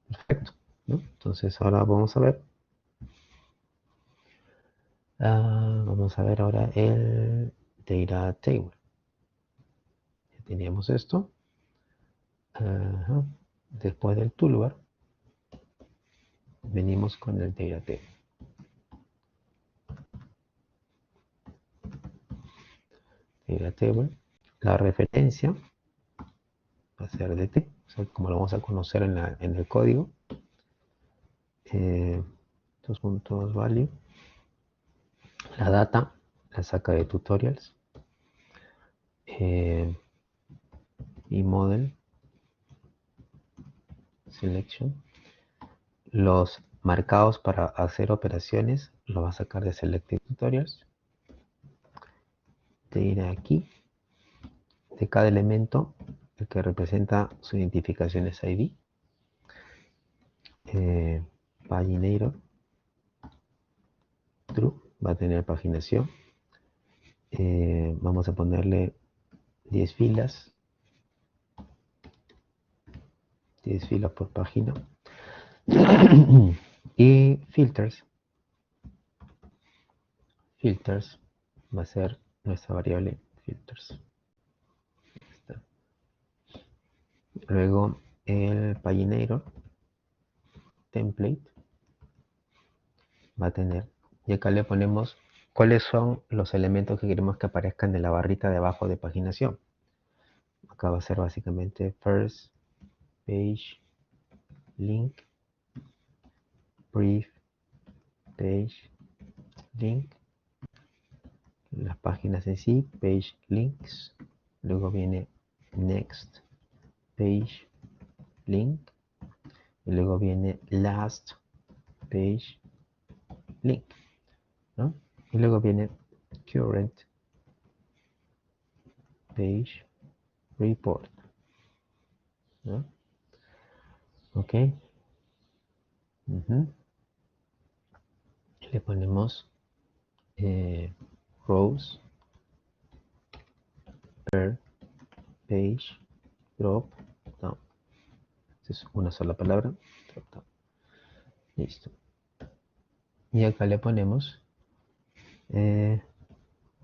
Perfecto, ¿no? Entonces ahora vamos a ver. Vamos a ver ahora el data table. Ya teníamos esto. Ajá. Después del toolbar, venimos con el data table. Data table. La referencia va a ser dt, o sea, como lo vamos a conocer en el código. Dos puntos value. La data la saca de tutorials. Y model selection. Los marcados para hacer operaciones lo va a sacar de selected tutorials. Te irá aquí. De cada elemento, el que representa su identificación es ID. Paginator true va a tener paginación. Vamos a ponerle 10 filas. 10 filas por página. Y filters. Filters va a ser nuestra variable filters. Está. Luego el paginator template va a tener, y acá le ponemos cuáles son los elementos que queremos que aparezcan en la barrita de abajo de paginación. Acá va a ser básicamente first page link, brief page link, las páginas en sí, page links, luego viene next page link, y luego viene last page link, ¿no? Y luego viene current page report, ¿no? Ok. Le ponemos rows per page drop down. Esta es una sola palabra. Drop down. Listo. Y acá le ponemos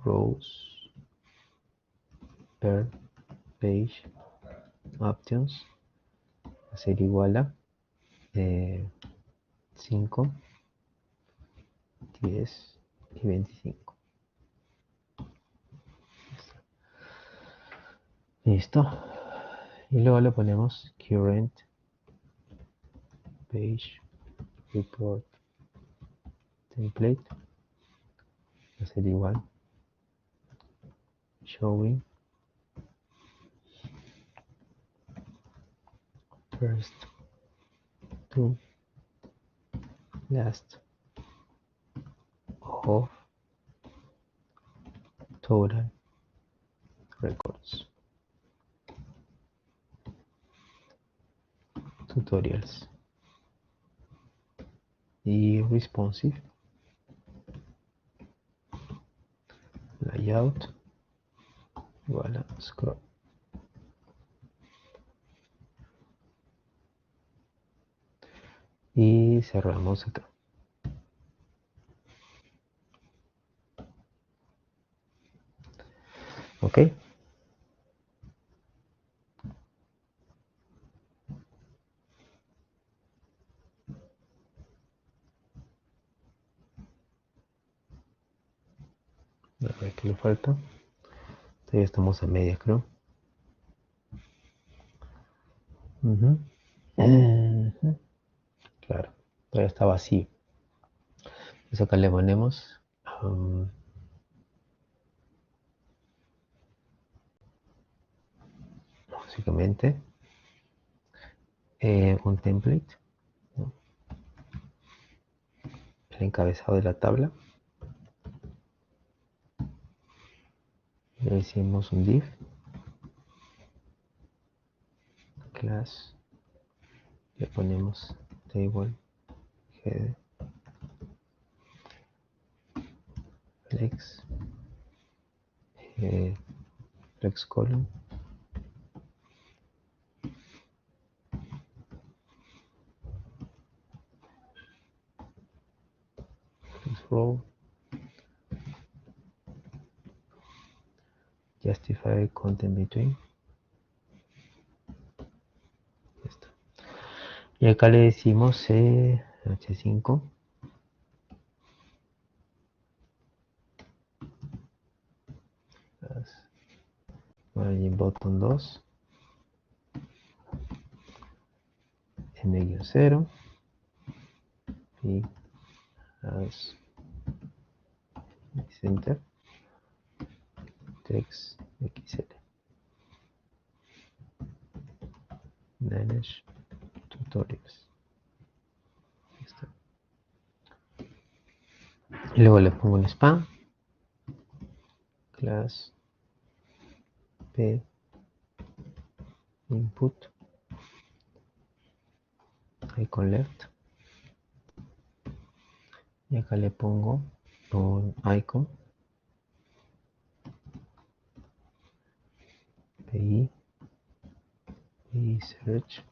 rows per page options va a ser igual a 5, 10 y 25. Listo. Y luego le ponemos current page report template va a ser igual showing first to last of total records tutorials y responsive layout igual a scroll. Y cerramos acá. Ok. A ver qué le falta. Todavía estamos a media, creo. Ujú. Ujú. Claro, todavía está vacío. Entonces acá le ponemos básicamente un template, ¿no? El encabezado de la tabla. Le decimos un div class, le ponemos table head flex flex column flex row justify content between. Esto. Y acá le decimos h5 margin bottom 2 m-0 y as center text xl manage tutorials. Listo. Y luego le pongo un spam class p input icon left y acá le pongo un icon pi y search,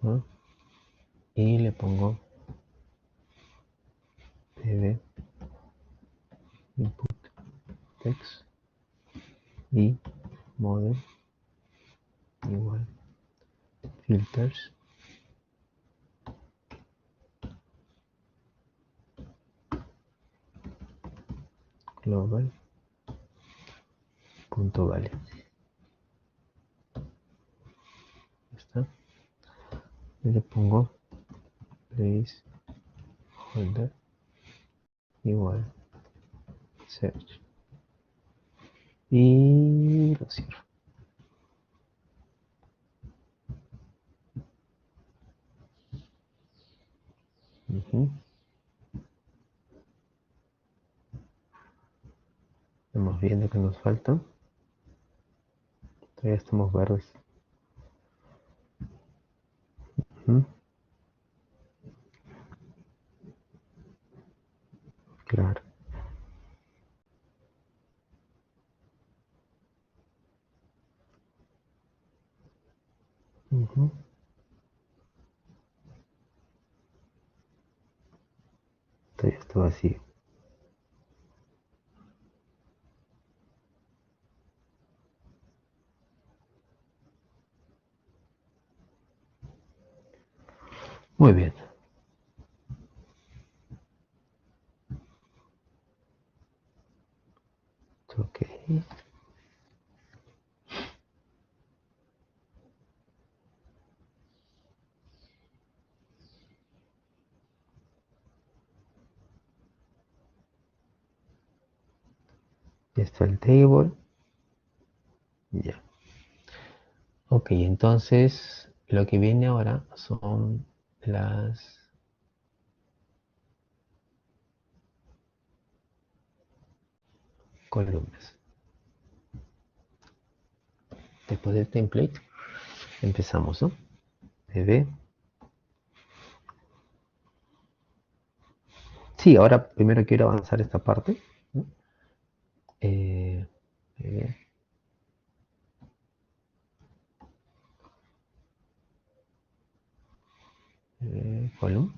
¿no? Y le pongo pv input text y model igual filters global punto vale. ¿Está? Y le pongo place holder igual search y lo cierro. Estamos viendo que nos falta. Todavía estamos verdes. Claro. Está vacío. Muy bien. Ok. Ya está el table. Ya. Ok, entonces lo que viene ahora son las columnas. Después del template empezamos, ¿no? DB. Sí, ahora primero quiero avanzar esta parte, ¿no? DB, column.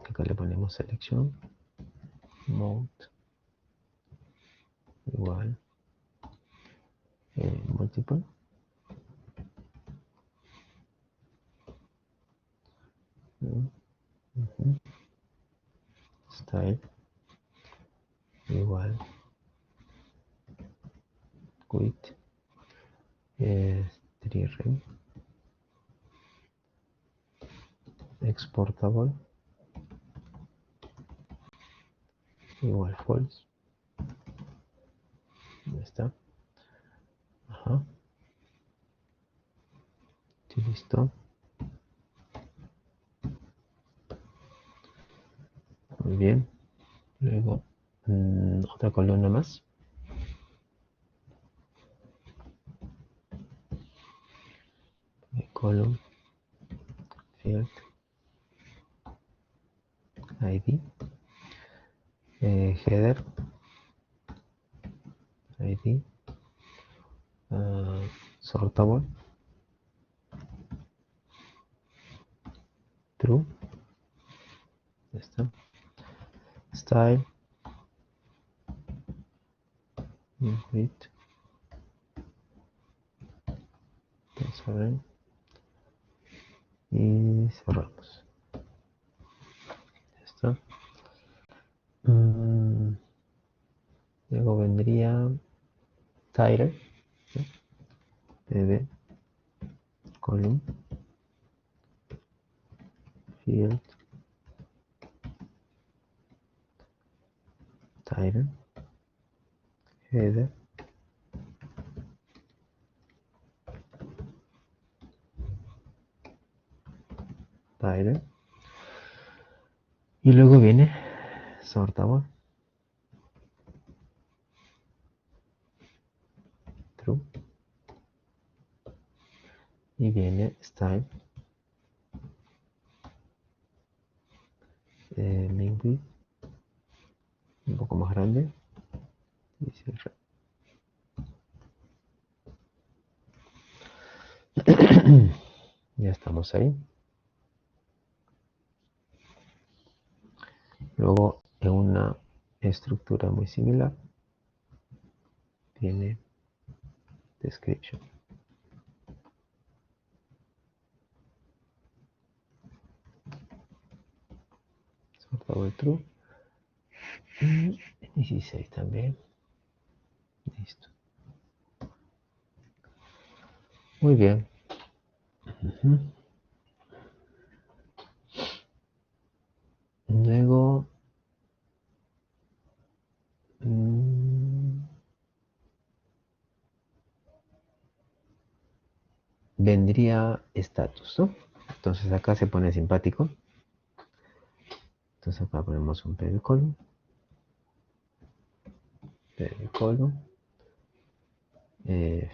Acá le ponemos selección, mode, igual, multiple. Style, igual, quit, tree exportable, igual false. Ya está. Ajá. Sí, listo. Muy bien. Luego otra columna más. Column, field, ID, header, ID, sortable, true. Ya está. Style, width, array, y cerramos. Ya está. Luego vendría title, pd, column, field, title, header, title, y luego viene sortable, true, y viene style, main width, un poco más grande, y cierra. Ya estamos ahí. Luego, en una estructura muy similar, tiene description. Sortable true. Y 16 también. Listo. Muy bien. Luego vendría status, ¿no? Entonces acá se pone simpático. Entonces acá ponemos un pd column,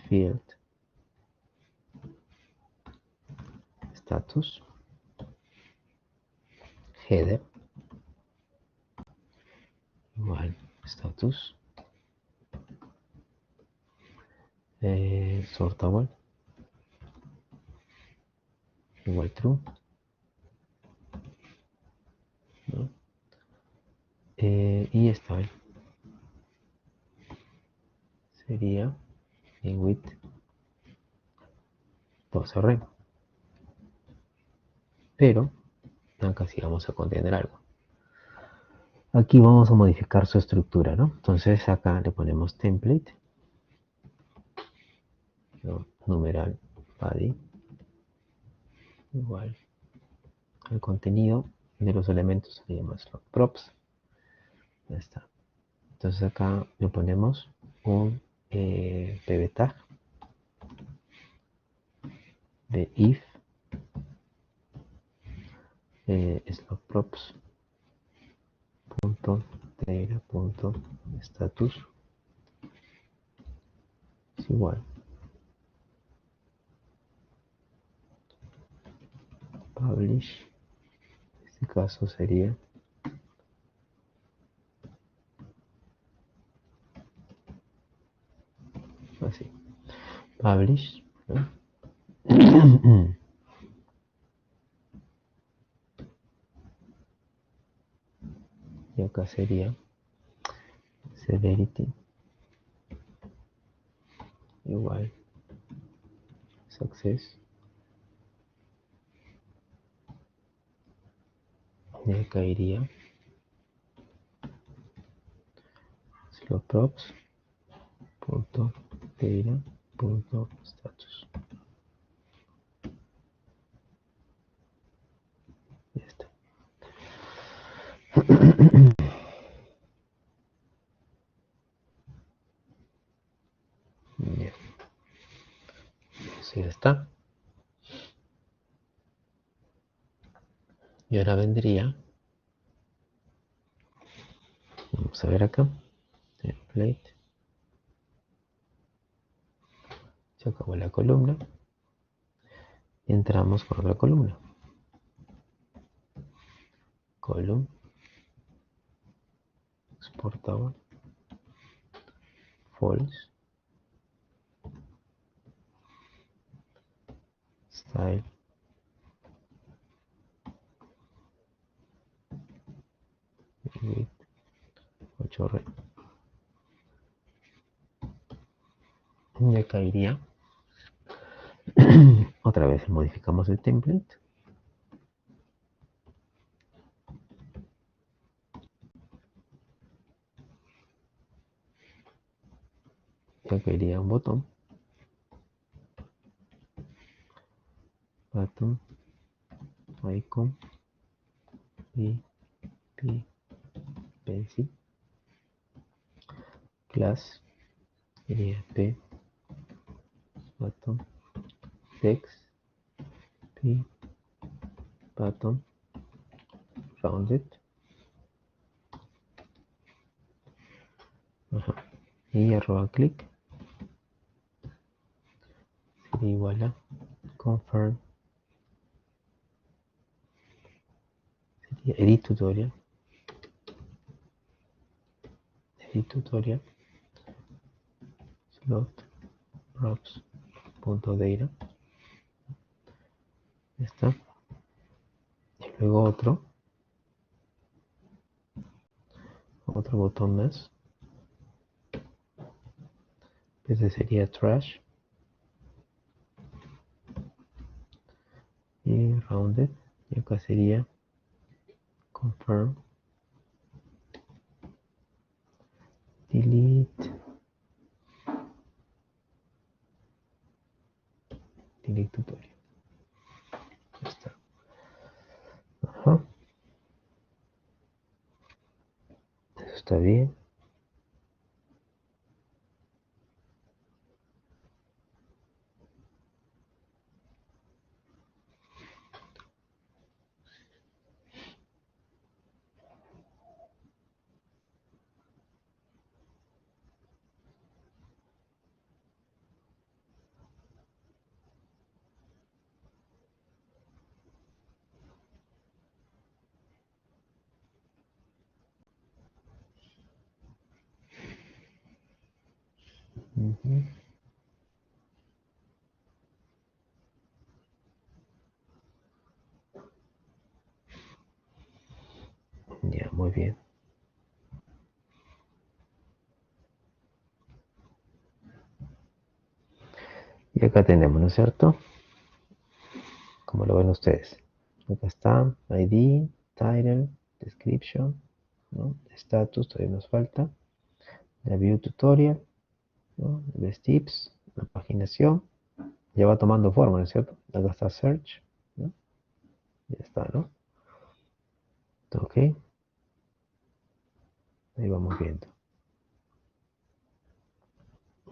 field, status, header, igual status, sortable, igual true, sería in with 12 pero acá sí vamos a contener algo. Aquí vamos a modificar su estructura, ¿no? Entonces acá le ponemos template, ¿no? Numeral body igual al contenido de los elementos se llama slot props. Ya está. Entonces acá le ponemos un pb tag de if slot props punto data punto status es igual publish, en este caso sería así, publish, ¿no? Y acá sería severity igual success, y acá iría slowprops punto data punto status. Ya está. Bien, así está. Y ahora vendría, vamos a ver acá, template, se acabó la columna y entramos con otra columna, column, exportable, false, style, width, 8 red. Y acá iría, otra vez modificamos el template. Y acá iría un botón, button, icon y pencil, class, iría p, button, text, p, button, rounded. Ajá. Y arroba click sería igual a confirm, sería edit tutorial, slot props.data. Ya está. Y luego otro botón más. Ese sería trash y rounded. Y acá sería confirm, delete tutorial. Ya está. Ajá. Eso está bien. Ujú. Ya, muy bien. Y acá tenemos, ¿no es cierto? Como lo ven ustedes. Acá está ID, title, description, ¿no? Status, todavía nos falta. La view tutorial, ¿no? Los tips, la paginación. Ya va tomando forma, ¿no es cierto? Acá está search, ¿no? Ya está, ¿no? Ok, ahí vamos viendo.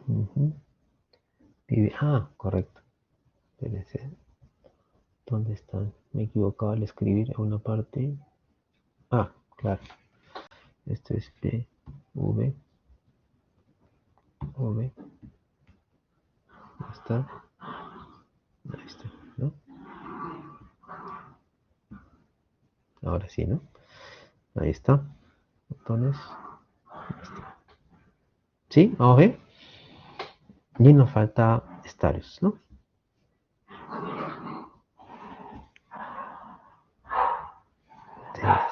Ujú. Correcto. Espérense. ¿Dónde están? Me he equivocado al escribir en una parte. Claro. Esto es P, V, V. Ahí está. Ahí está, ¿no? Ahora sí, ¿no? Ahí está. Botones. ¿Sí? Vamos a ver. Y nos falta status, ¿no?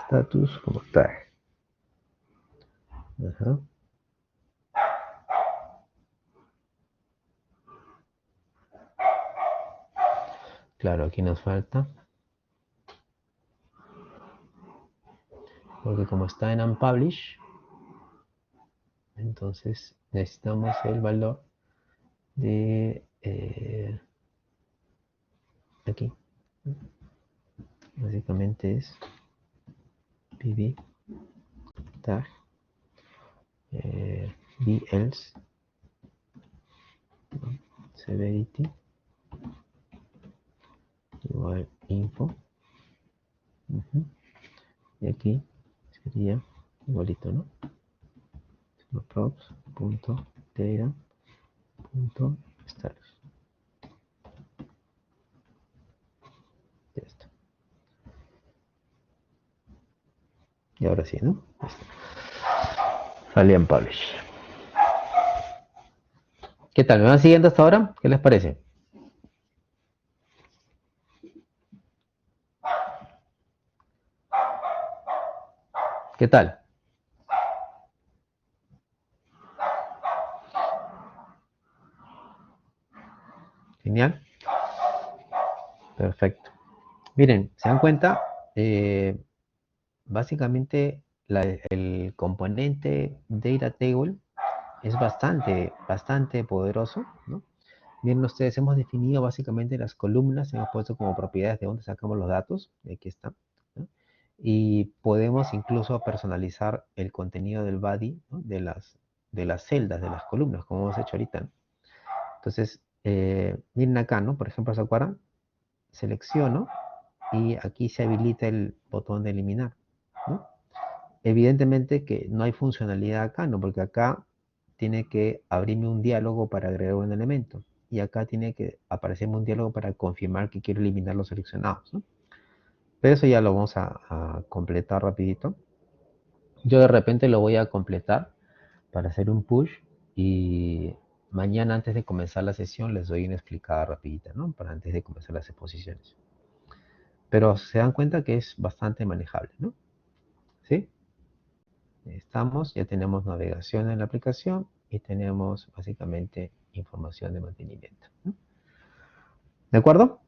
Status como tag. Ajá. Claro, aquí nos falta. Porque como está en unpublish, entonces necesitamos el valor de aquí. Básicamente es pb tag b else severity igual info. Y aquí sería igualito, ¿no? props.data.status. Ya está. Y ahora sí, ¿no? Salía en publish. ¿Qué tal? ¿Me van siguiendo hasta ahora? ¿Qué les parece? ¿Qué tal? Genial. Perfecto. Miren, ¿se dan cuenta? Básicamente el componente Data Table es bastante poderoso, ¿no? Bien, ustedes hemos definido básicamente las columnas, hemos puesto como propiedades de dónde sacamos los datos, aquí está, ¿no? Y podemos incluso personalizar el contenido del body, ¿no? de las celdas, de las columnas, como hemos hecho ahorita, ¿no? Entonces, miren acá, ¿no? Por ejemplo, ¿se acuerdan? Selecciono y aquí se habilita el botón de eliminar, ¿no? Evidentemente que no hay funcionalidad acá, ¿no? Porque acá tiene que abrirme un diálogo para agregar un elemento. Y acá tiene que aparecerme un diálogo para confirmar que quiero eliminar los seleccionados, ¿no? Pero eso ya lo vamos a completar rapidito. Yo de repente lo voy a completar para hacer un push y mañana antes de comenzar la sesión les doy una explicada rapidita, ¿no? Para antes de comenzar las exposiciones. Pero se dan cuenta que es bastante manejable, ¿no? ¿Sí? Estamos, ya tenemos navegación en la aplicación y tenemos básicamente información de mantenimiento, ¿no? ¿De acuerdo?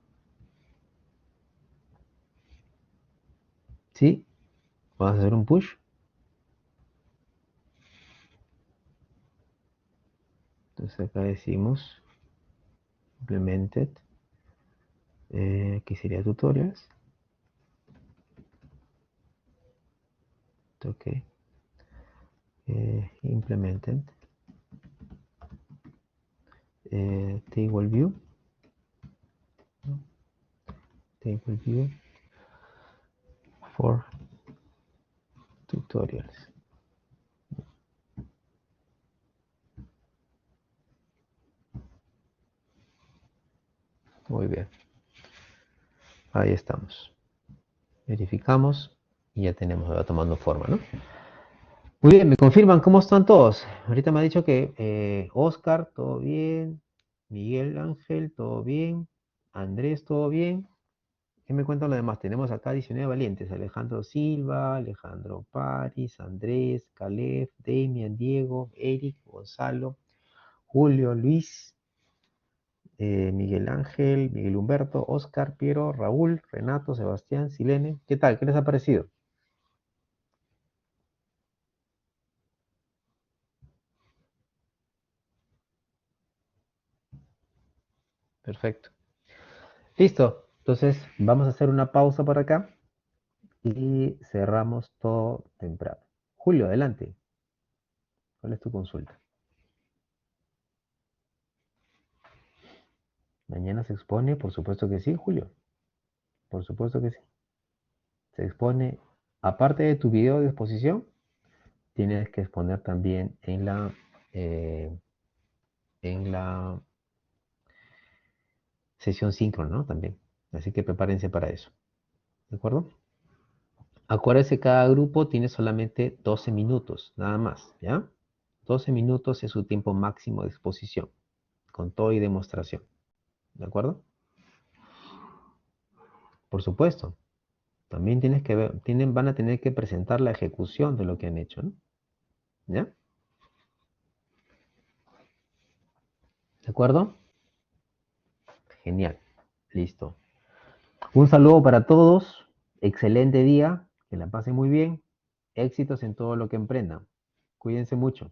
Sí, vamos a hacer un push. Entonces acá decimos implemented, aquí sería tutorials. Ok, implemented table view, ¿no? Table view for tutorials. Muy bien, ahí estamos. Verificamos y ya tenemos, va tomando forma, ¿no? Muy bien, me confirman cómo están todos. Ahorita me ha dicho que Oscar, todo bien. Miguel Ángel, todo bien. Andrés, todo bien. ¿Qué me cuentan los demás? Tenemos acá 19 valientes. Alejandro Silva, Alejandro Paris, Andrés, Caleb, Damian, Diego, Eric, Gonzalo, Julio, Luis, Miguel Ángel, Miguel Humberto, Oscar, Piero, Raúl, Renato, Sebastián, Silene. ¿Qué tal? ¿Qué les ha parecido? Perfecto. Listo. Entonces, vamos a hacer una pausa por acá y cerramos todo temprano. Julio, adelante. ¿Cuál es tu consulta? ¿Mañana se expone? Por supuesto que sí, Julio. Por supuesto que sí. Se expone, aparte de tu video de exposición, tienes que exponer también eh, en la sesión síncrona, ¿no? También. Así que prepárense para eso. ¿De acuerdo? Acuérdense, cada grupo tiene solamente 12 minutos, nada más, ¿ya? 12 minutos es su tiempo máximo de exposición, con todo y demostración. ¿De acuerdo? Por supuesto. También tienes que ver, van a tener que presentar la ejecución de lo que han hecho, ¿no? ¿Ya? ¿De acuerdo? Genial. Listo. Un saludo para todos. Excelente día. Que la pasen muy bien. Éxitos en todo lo que emprendan. Cuídense mucho.